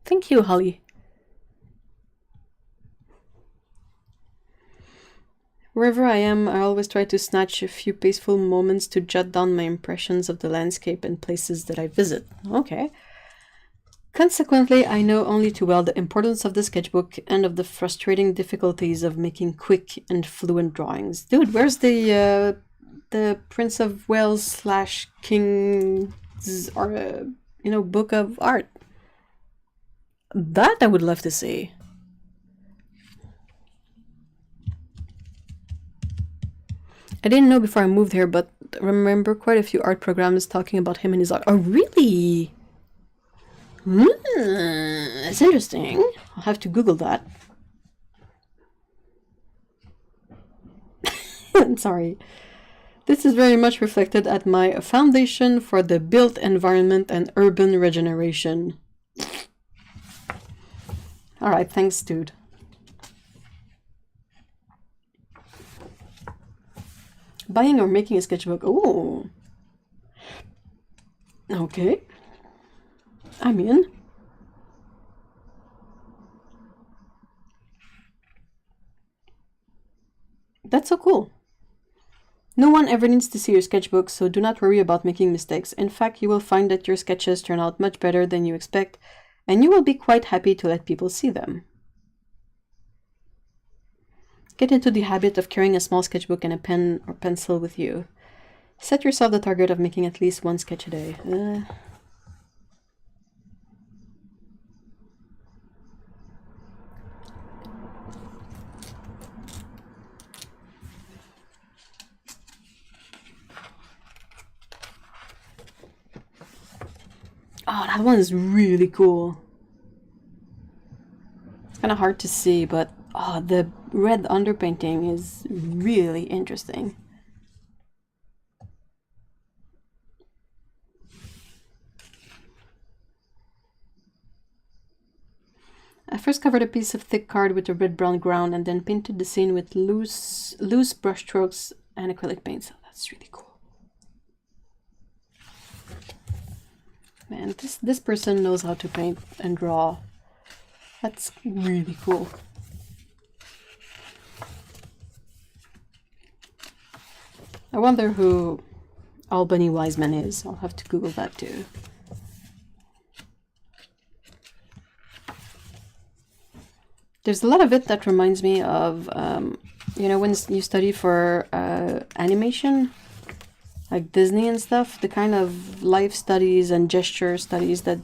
Thank you, Holly. Wherever I am, I always try to snatch a few peaceful moments to jot down my impressions of the landscape and places that I visit. Okay. Consequently, I know only too well the importance of the sketchbook and of the frustrating difficulties of making quick and fluent drawings. Dude, where's the Prince of Wales / King's or you know, book of art? That I would love to see. I didn't know before I moved here, but I remember quite a few art programs talking about him and his art. Oh, really? That's interesting. I'll have to Google that. I'm sorry. This is very much reflected at my Foundation for the Built Environment and Urban Regeneration. Alright, thanks, dude. Buying or making a sketchbook. Oh. Okay. I'm in. That's so cool. No one ever needs to see your sketchbook, so do not worry about making mistakes. In fact, you will find that your sketches turn out much better than you expect, and you will be quite happy to let people see them. Get into the habit of carrying a small sketchbook and a pen or pencil with you. Set yourself the target of making at least one sketch a day. Oh, that one is really cool. It's kind of hard to see, but oh, the red underpainting is really interesting. I first covered a piece of thick card with a red-brown ground and then painted the scene with loose brushstrokes and acrylic paints. So that's really cool. Man, this person knows how to paint and draw. That's really cool. I wonder who Albany Wiseman is. I'll have to Google that too. There's a lot of it that reminds me of, you know, when you study for animation, like Disney and stuff, the kind of life studies and gesture studies that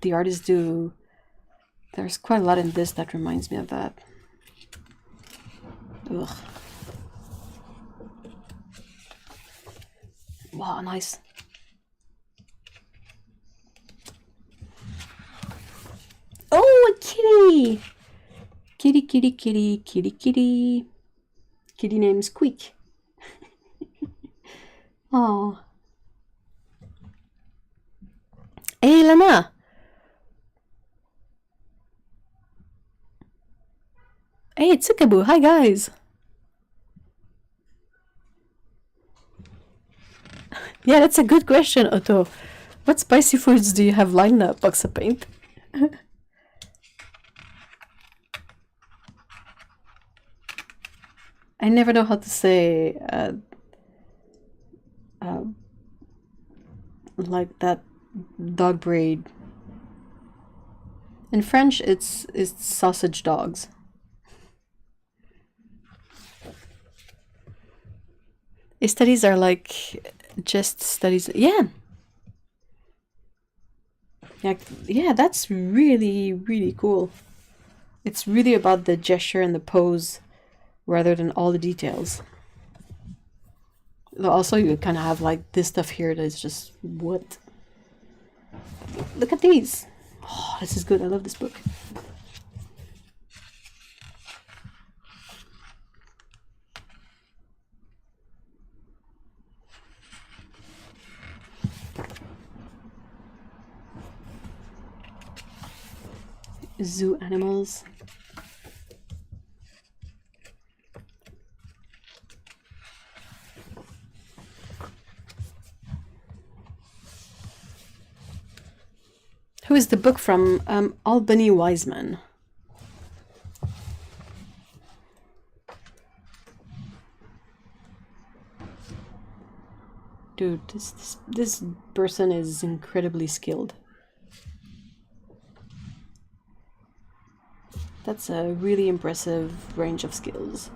the artists do. There's quite a lot in this that reminds me of that. Ugh. Wow, nice. Oh, a kitty! Kitty, kitty, kitty, kitty, kitty. Kitty name's Squeak. Oh. Hey, Lana. Hey, it's Tsukaboo. Hi, guys. Yeah, that's a good question, Otto. What spicy foods do you have lined up, Box of Paint? I never know how to say like that dog breed. In French, it's sausage dogs. These studies are like just studies. Yeah. Yeah, that's really, really cool. It's really about the gesture and the pose rather than all the details. Also, you kind of have like this stuff here that's just what? Look at these. Oh, this is good. I love this book. Zoo animals. Who is the book from? Albany Wiseman. Dude, this person is incredibly skilled. That's a really impressive range of skills.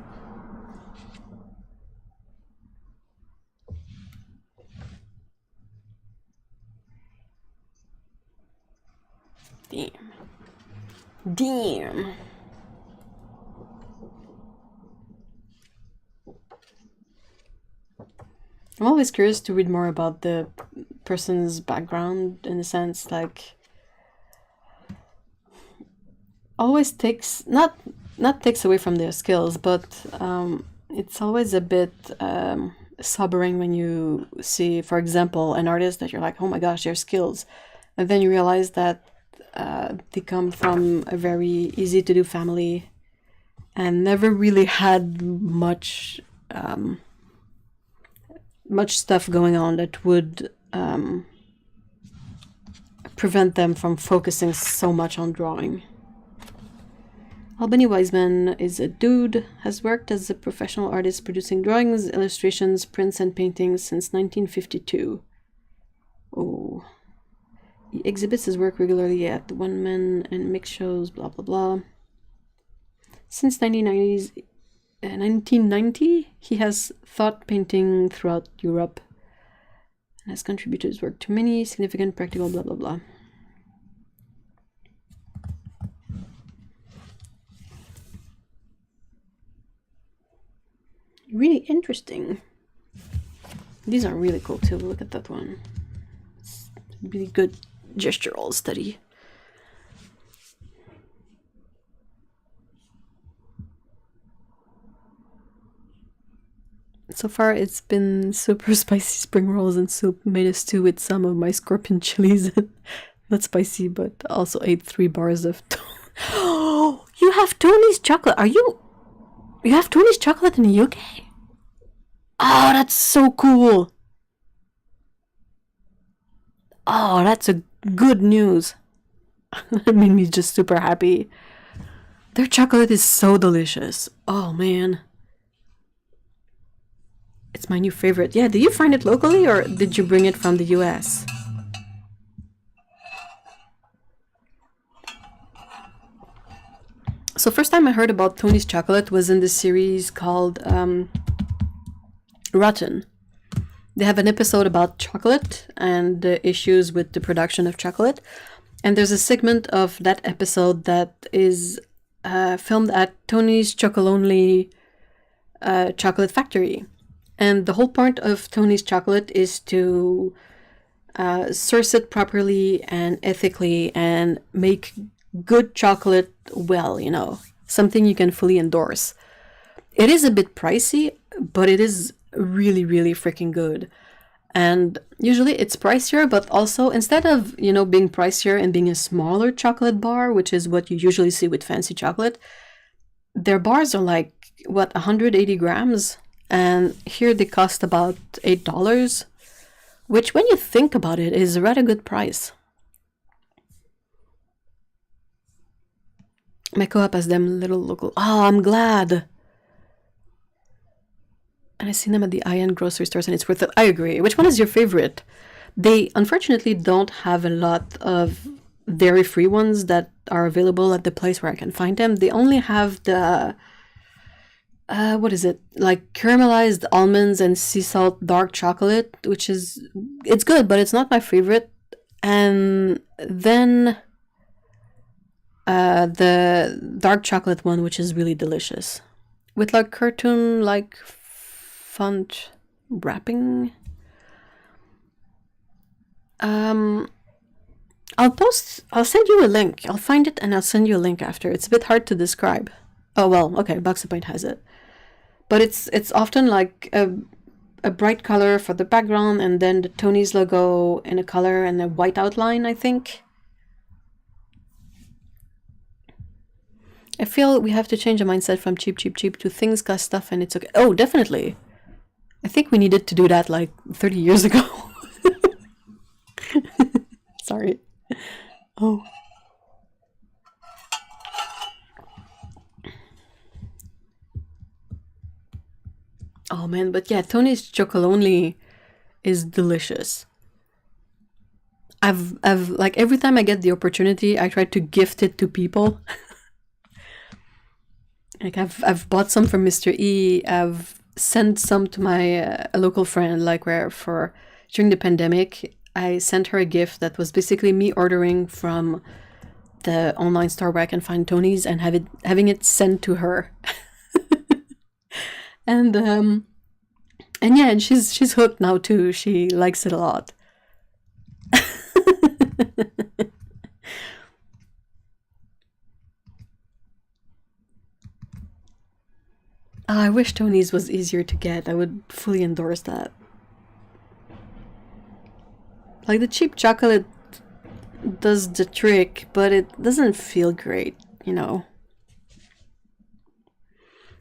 Damn. Damn. I'm always curious to read more about the person's background, in a sense, like always takes not takes away from their skills, but it's always a bit sobering when you see, for example, an artist that you're like, oh my gosh, their skills, and then you realize that they come from a very easy to do family and never really had much stuff going on that would prevent them from focusing so much on drawing. Albany Wiseman is a dude, has worked as a professional artist producing drawings, illustrations, prints, and paintings since 1952. Oh. He exhibits his work regularly at the One Man and Mix shows, blah blah blah. Since 1990, he has taught painting throughout Europe and has contributed his work to many significant practical blah blah blah. Really interesting. These are really cool too. Look at that one. It's really good gestural study. So far it's been super spicy spring rolls and soup. Made a stew with some of my scorpion chilies. Not spicy, but also ate 3 bars of Oh, you have Tony's chocolate. You have Tony's chocolate in the UK? Oh, that's so cool. Oh, that's a good news. That made me just super happy. Their chocolate is so delicious. Oh, man. It's my new favorite. Yeah, did you find it locally or did you bring it from the US? So first time I heard about Tony's chocolate was in the series called Rotten. They have an episode about chocolate and the issues with the production of chocolate. And there's a segment of that episode that is filmed at Tony's Chocolonely chocolate factory. And the whole point of Tony's chocolate is to source it properly and ethically and make good chocolate well, you know, something you can fully endorse. It is a bit pricey, but it is really, really freaking good. And usually it's pricier, but also instead of, you know, being pricier and being a smaller chocolate bar, which is what you usually see with fancy chocolate, their bars are like, what, 180 grams? And here they cost about $8, which when you think about it is a rather good price. My co-op has them little local. Oh, I'm glad. And I've seen them at the high-end grocery stores and it's worth it. I agree. Which one is your favorite? They unfortunately don't have a lot of dairy-free ones that are available at the place where I can find them. They only have the, what is it? Like caramelized almonds and sea salt dark chocolate, which is, it's good, but it's not my favorite. And then the dark chocolate one, which is really delicious. With like cartoon-like font wrapping. I'll send you a link. I'll find it and I'll send you a link after. It's a bit hard to describe. Oh well, okay, Box of Paint has it. But it's often like a bright color for the background and then the Tony's logo in a color and a white outline, I think. I feel we have to change the mindset from cheap to things cost stuff and it's okay. Oh, definitely. I think we needed to do that like 30 years ago. Sorry. Oh. Oh man, but yeah, Tony's Chocolonely is delicious. I've like every time I get the opportunity, I try to gift it to people. Like I've bought some from Mr. E. I've sent some to my a local friend, like where for during the pandemic, I sent her a gift that was basically me ordering from the online store where I can find Tony's and having it sent to her. and yeah, and she's hooked now too. She likes it a lot. I wish Tony's was easier to get. I would fully endorse that. Like the cheap chocolate does the trick, but it doesn't feel great, you know.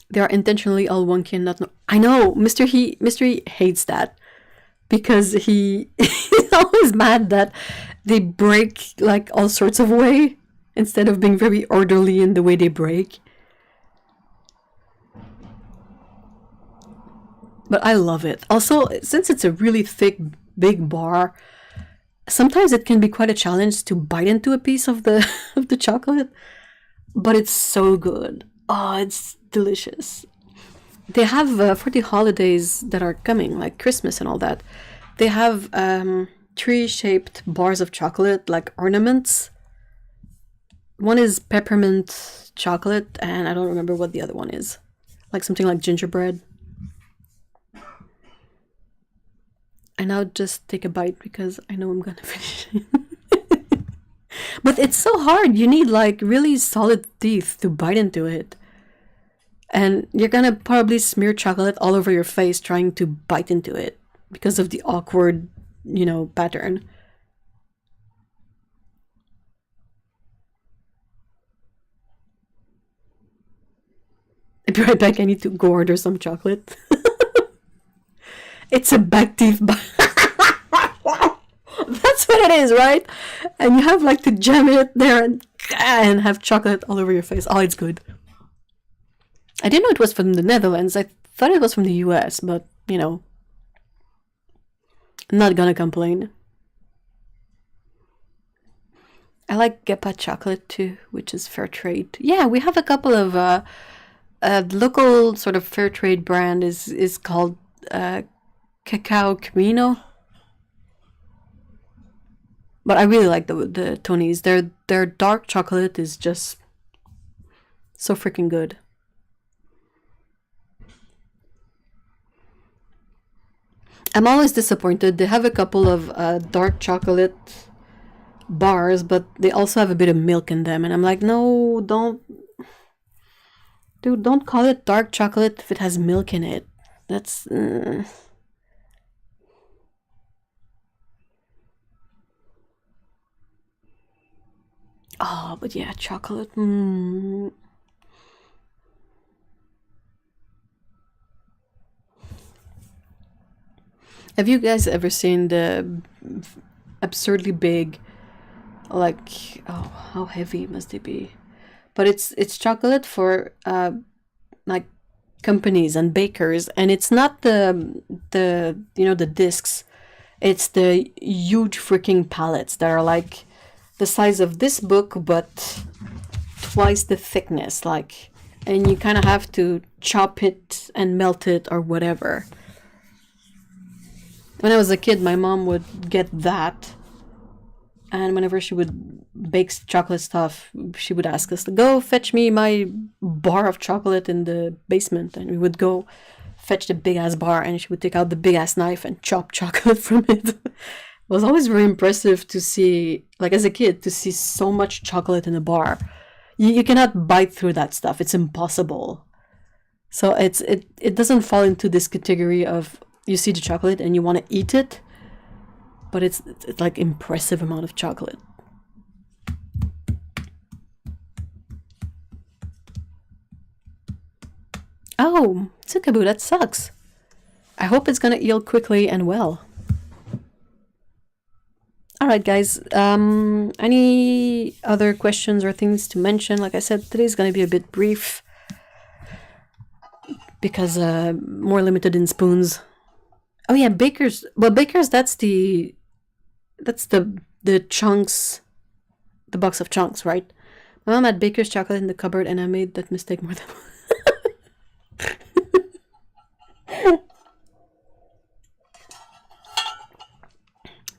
They are intentionally all wonky and not. I know, Mr. E hates that because he's always mad that they break like all sorts of way instead of being very orderly in the way they break. But I love it. Also, since it's a really thick, big bar, sometimes it can be quite a challenge to bite into a piece of the of the chocolate. But it's so good. Oh, it's delicious. They have for the holidays that are coming, like Christmas and all that. They have tree-shaped bars of chocolate, like ornaments. One is peppermint chocolate, and I don't remember what the other one is. Like something like gingerbread. And I'll just take a bite because I know I'm gonna finish it. But it's so hard. You need like really solid teeth to bite into it. And you're gonna probably smear chocolate all over your face trying to bite into it because of the awkward, you know, pattern. I'll be right back. I need to go order some chocolate. It's a back teeth bite. That's what it is, right? And you have like to jam it there and have chocolate all over your face. Oh, it's good. I didn't know it was from the Netherlands. I thought it was from the US, but you know, not gonna complain. I like Gepa chocolate too, which is fair trade. Yeah, we have a couple of local sort of fair trade brand is called Cacao Camino. But I really like the Tonys. Their dark chocolate is just so freaking good. I'm always disappointed. They have a couple of dark chocolate bars, but they also have a bit of milk in them, and I'm like, no, don't, dude, don't call it dark chocolate if it has milk in it. That's oh, but yeah, chocolate. Have you guys ever seen the absurdly big, like, oh, how heavy must it be? But it's chocolate for like companies and bakers, and it's not the the discs. It's the huge freaking pallets that are like the size of this book, but twice the thickness, like, and you kind of have to chop it and melt it or whatever. When I was a kid, my mom would get that, and whenever she would bake chocolate stuff, she would ask us to go fetch me my bar of chocolate in the basement, and we would go fetch the big ass bar, and she would take out the big ass knife and chop chocolate from it. It was always very impressive to see, like as a kid, to see so much chocolate in a bar. You cannot bite through that stuff. It's impossible. So it doesn't fall into this category of you see the chocolate and you want to eat it, but it's like impressive amount of chocolate. Oh, Tsukabu, that sucks. I hope it's gonna heal quickly and well. Alright guys, any other questions or things to mention? Like I said, today's gonna be a bit brief because more limited in spoons. Oh yeah, Baker's. Well, Baker's, that's the chunks, the box of chunks, right? My mom had Baker's chocolate in the cupboard, and I made that mistake more than.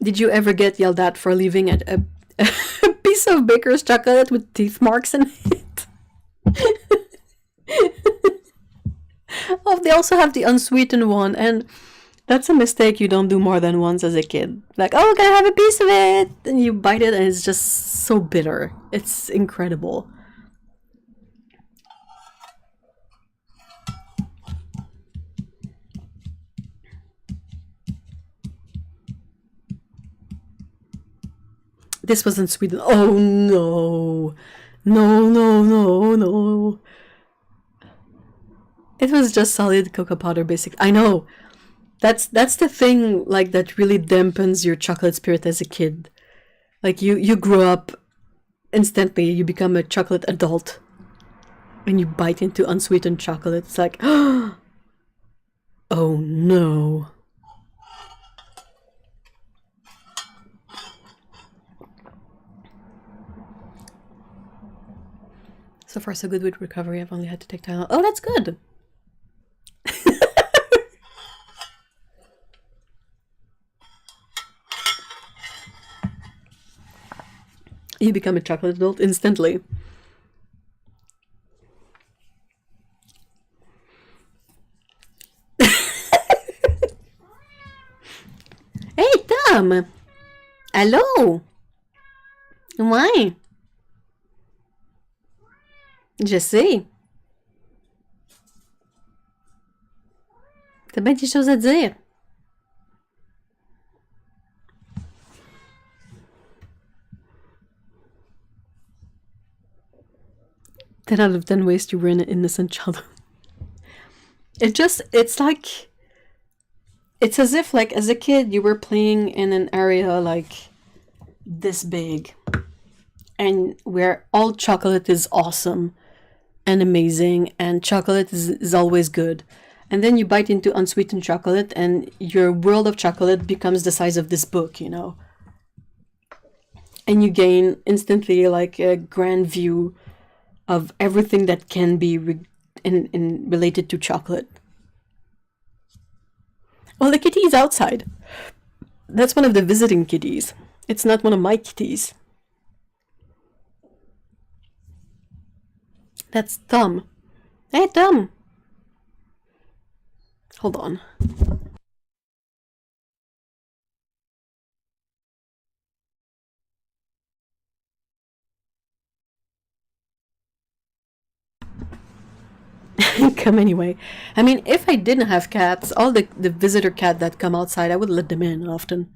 Did you ever get yelled at for leaving a piece of Baker's chocolate with teeth marks in it? Oh, they also have the unsweetened one, and that's a mistake you don't do more than once as a kid. Like, oh, can I have a piece of it? And you bite it, and it's just so bitter. It's incredible. This wasn't Sweden. Oh no. No, no, no, no. It was just solid cocoa powder, basic. I know. That's the thing, like, that really dampens your chocolate spirit as a kid. Like, you grow up instantly, you become a chocolate adult. When you bite into unsweetened chocolate, it's like, oh no. So far, so good with recovery. I've only had to take Tylenol. Oh, that's good. You become a chocolate adult instantly. Hey, Tom! Allô? Ouais. Je sais. T'as bien des choses à dire. 10 out of 10 ways to ruin an innocent child. It's like, it's as if, like, as a kid, you were playing in an area, like, this big, and where all chocolate is awesome and amazing, and chocolate is always good. And then you bite into unsweetened chocolate and your world of chocolate becomes the size of this book, you know. And you gain instantly like a grand view of everything that can be related to chocolate. Well, the kitty is outside. That's one of the visiting kitties. It's not one of my kitties. That's Tom. Hey, Tom! Hold on. Come anyway. I mean, if I didn't have cats, all the visitor cat that come outside, I would let them in often.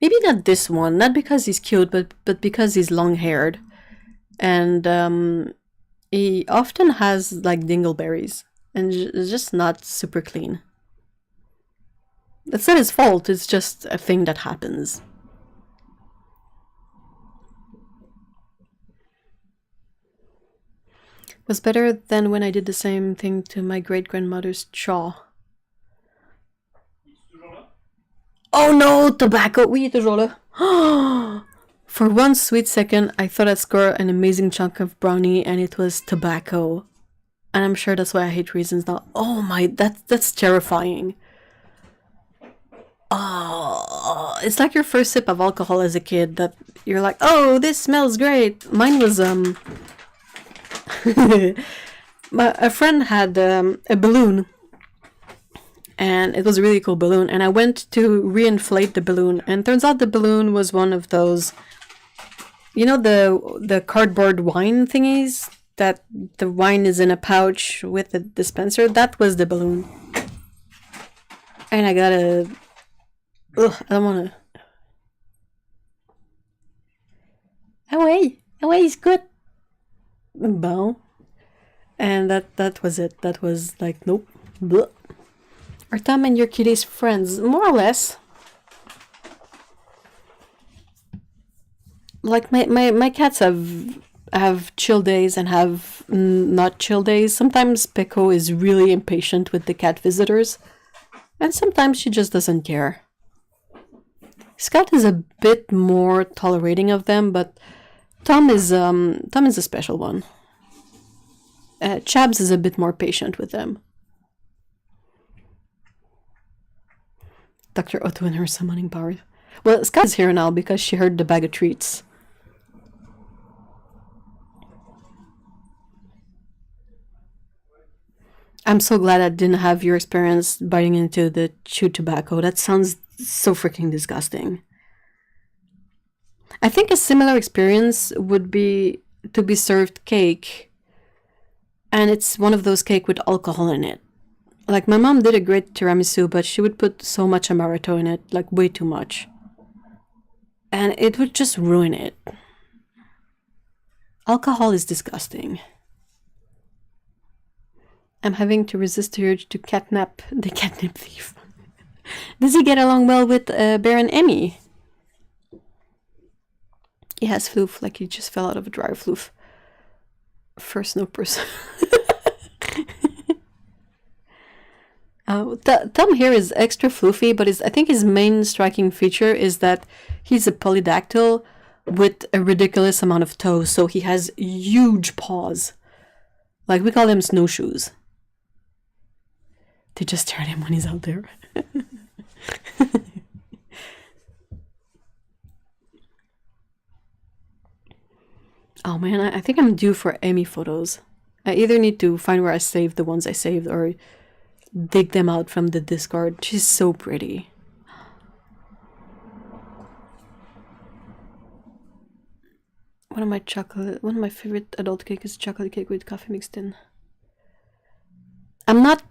Maybe not this one, not because he's cute, but because he's long-haired. And he often has like dingleberries, and it's just not super clean. That's not his fault, it's just a thing that happens. Was better than when I did the same thing to my great-grandmother's jaw. Oh no, tobacco! Oui, toujours là. For one sweet second, I thought I'd score an amazing chunk of brownie and it was tobacco. And I'm sure that's why I hate raisins now. Oh my, that's terrifying. Oh, it's like your first sip of alcohol as a kid that you're like, oh, this smells great. Mine was, a friend had a balloon, and it was a really cool balloon, and I went to reinflate the balloon, and turns out the balloon was one of those, you know, the cardboard wine thingies that the wine is in a pouch with a dispenser. That was the balloon, and I got a I don't want to. Away is good. Bon. And that was it. That was like, nope. Blah. Are Tom and your kitties friends? More or less. Like my cats have chill days and have not chill days. Sometimes Peko is really impatient with the cat visitors, and sometimes she just doesn't care. Scout is a bit more tolerating of them, but Tom is a special one. Chabs is a bit more patient with them. Dr. Otto and her summoning powers. Well, Scout is here now because she heard the bag of treats. I'm so glad I didn't have your experience biting into the chewed tobacco. That sounds so freaking disgusting. I think a similar experience would be to be served cake, and it's one of those cake with alcohol in it. Like, my mom did a great tiramisu, but she would put so much amaretto in it, like way too much. And it would just ruin it. Alcohol is disgusting. I'm having to resist the urge to catnap the catnip thief. Does he get along well with Baron Emmy? He has floof, like he just fell out of a dryer floof. First no person. Tom here is extra floofy, but I think his main striking feature is that he's a polydactyl with a ridiculous amount of toes, so he has huge paws. Like, we call them snowshoes. They just stare at him when he's out there. Oh man, I think I'm due for Amy photos. I either need to find where I saved the ones I saved or dig them out from the Discord. She's so pretty. One of my favorite adult cake is chocolate cake with coffee mixed in. I'm not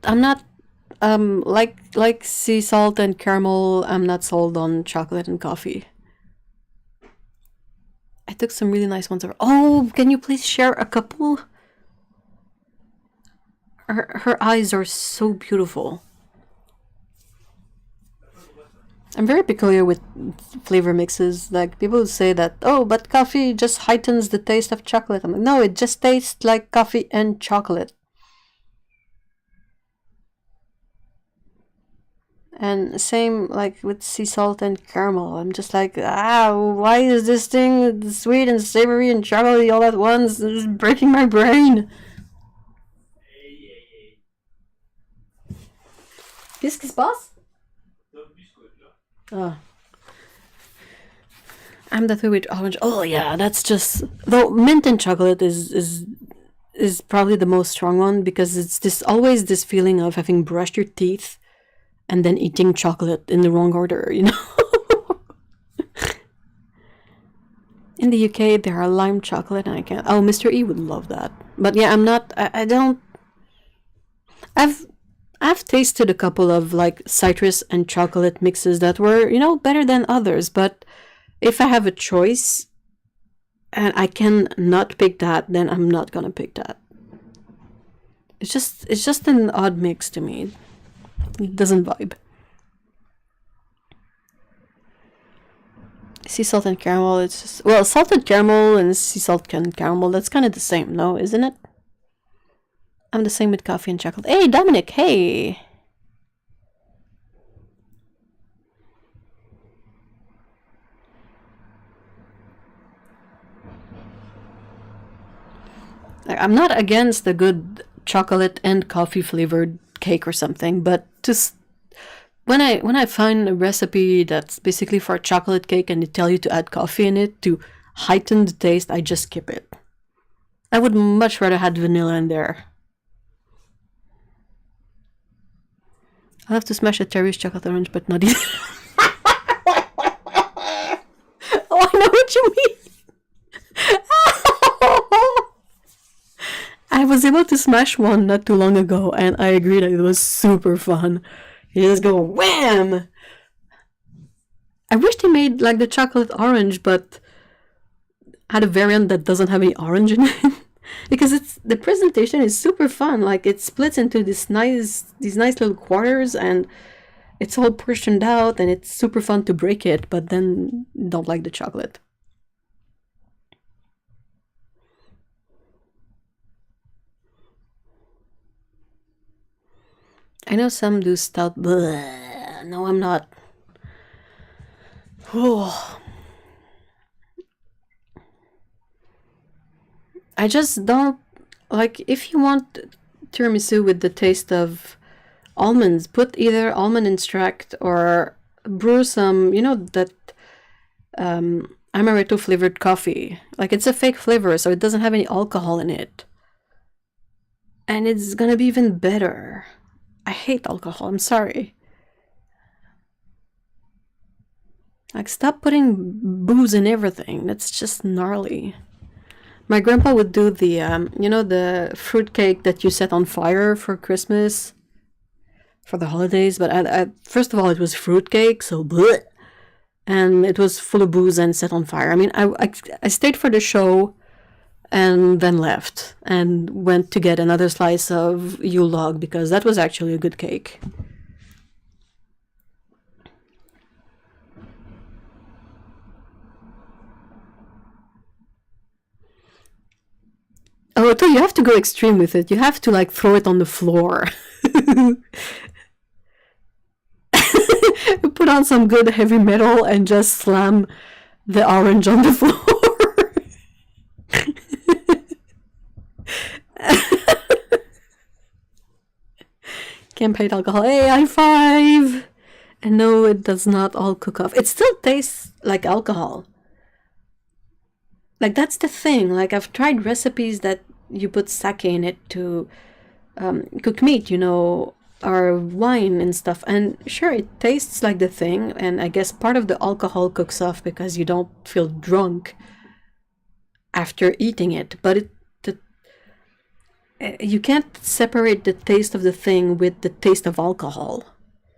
like sea salt and caramel, I'm not sold on chocolate and coffee. I took some really nice ones over. Oh, can you please share a couple? Her eyes are so beautiful. I'm very peculiar with flavor mixes. Like, people say that, oh, but coffee just heightens the taste of chocolate. I'm like, no, it just tastes like coffee and chocolate. And same like with sea salt and caramel. I'm just like, why is this thing sweet and savory and chocolatey all at once? It's breaking my brain. Qu'est-ce qui se passe? Oh. I'm that way with orange. Oh yeah, that's just though mint and chocolate is probably the most strong one because it's always this feeling of having brushed your teeth and then eating chocolate in the wrong order, you know. In the UK, there are lime chocolate, and I can't. Oh, Mr. E would love that. But yeah, I'm not. I don't. I've tasted a couple of like citrus and chocolate mixes that were, you know, better than others. But if I have a choice, and I can not pick that, then I'm not gonna pick that. It's just an odd mix to me. It doesn't vibe. Sea salt and caramel, it's just... Well, salted caramel and sea salt and caramel, that's kind of the same, no? Isn't it? I'm the same with coffee and chocolate. Hey, Dominic, hey! I'm not against a good chocolate and coffee flavored cake or something, but just when I find a recipe that's basically for a chocolate cake and they tell you to add coffee in it to heighten the taste, I just skip it. I would much rather have vanilla in there. I'll have to smash a Terry's chocolate orange, but not either. Oh, I know what you mean. I was able to smash one not too long ago, and I agree that it was super fun. You just go wham! I wish they made like the chocolate orange, but had a variant that doesn't have any orange in it. Because the presentation is super fun. Like it splits into these nice little quarters, and it's all portioned out, and it's super fun to break it. But then don't like the chocolate. I know some do stout. Bleh. No, I'm not. Oh. I just don't like. If you want tiramisu with the taste of almonds, put either almond extract or brew some, you know, that amaretto flavored coffee. Like it's a fake flavor, so it doesn't have any alcohol in it, and it's gonna be even better. I hate alcohol. I'm sorry. Like stop putting booze in everything. That's just gnarly. My grandpa would do the, you know, the fruit cake that you set on fire for Christmas, for the holidays. But first of all, it was fruit cake, so bleh, and it was full of booze and set on fire. I mean, I stayed for the show and then left and went to get another slice of Yule log because that was actually a good cake. Oh, you have to go extreme with it. You have to like throw it on the floor. Put on some good heavy metal and just slam the orange on the floor. Campaign alcohol. Hey, high five! And no, it does not all cook off. It still tastes like alcohol. Like that's the thing. Like I've tried recipes that you put sake in it to cook meat, you know, or wine and stuff. And sure, it tastes like the thing. And I guess part of the alcohol cooks off because you don't feel drunk after eating it. But you can't separate the taste of the thing with the taste of alcohol.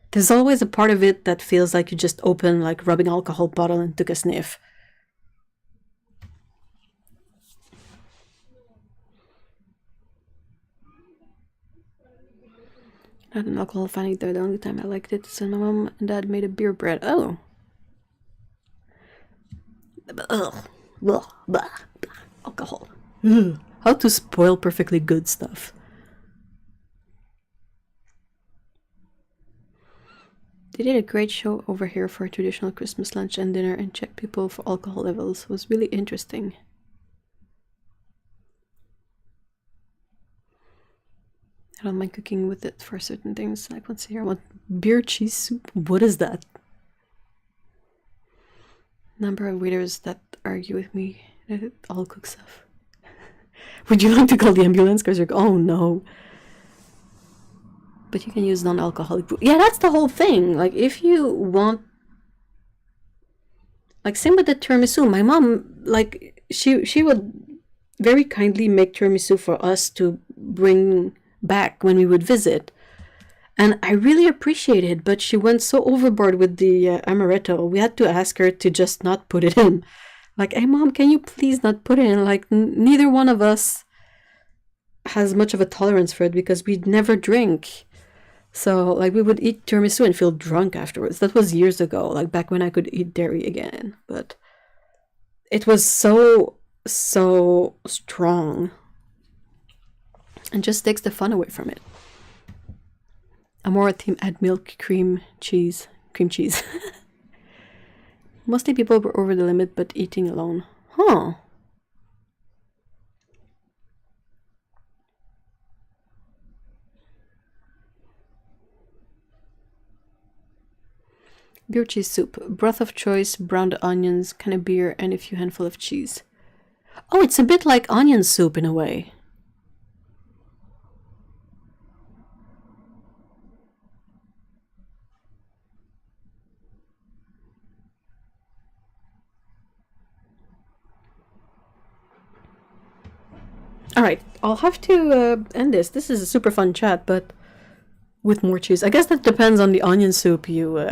There's always a part of it that feels like you just opened like rubbing alcohol bottle and took a sniff. Not an alcohol finding though. The only time I liked it is when my mom and dad made a beer bread. Oh. Ugh. Blah, blah, blah. Alcohol. Ugh. How to spoil perfectly good stuff. They did a great show over here for a traditional Christmas lunch and dinner and checked people for alcohol levels. It was really interesting. I don't mind cooking with it for certain things. Like once a year, I want beer cheese soup. What is that? Number of waiters that argue with me that it all cook stuff. Would you like to call the ambulance? Because you're oh no. But you can use non-alcoholic food. Yeah, that's the whole thing. Like if you want, like same with the tiramisu. My mom, like she would very kindly make tiramisu for us to bring back when we would visit, and I really appreciated it. But she went so overboard with the amaretto, we had to ask her to just not put it in. Like, hey mom, can you please not put it in? Like neither one of us has much of a tolerance for it because we'd never drink. So like we would eat tiramisu and feel drunk afterwards. That was years ago, like back when I could eat dairy again. But it was so strong and just takes the fun away from it. I'm more a team add milk, cream cheese. Mostly people were over the limit but eating alone. Huh. Beer cheese soup. Broth of choice, browned onions, can of beer, and a few handful of cheese. Oh, it's a bit like onion soup in a way. Alright, I'll have to end this. This is a super fun chat, but with more cheese. I guess that depends on the onion soup you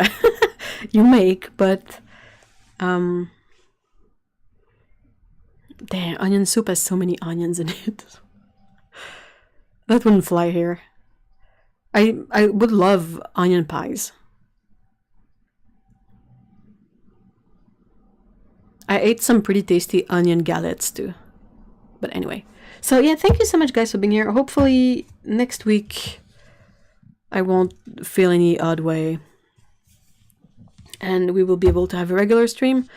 you make, but damn, onion soup has so many onions in it. That wouldn't fly here. I would love onion pies. I ate some pretty tasty onion galettes too. But anyway. So yeah, thank you so much guys for being here. Hopefully next week I won't feel any odd way. And we will be able to have a regular stream.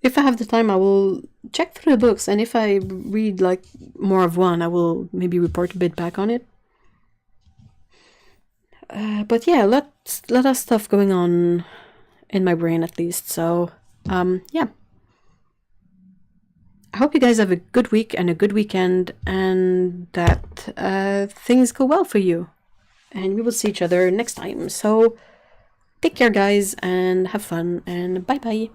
If I have the time, I will check through the books. And if I read like more of one, I will maybe report a bit back on it. But yeah, lot of stuff going on in my brain at least. So yeah. I hope you guys have a good week and a good weekend and that things go well for you. And we will see each other next time. So take care guys and have fun and bye bye.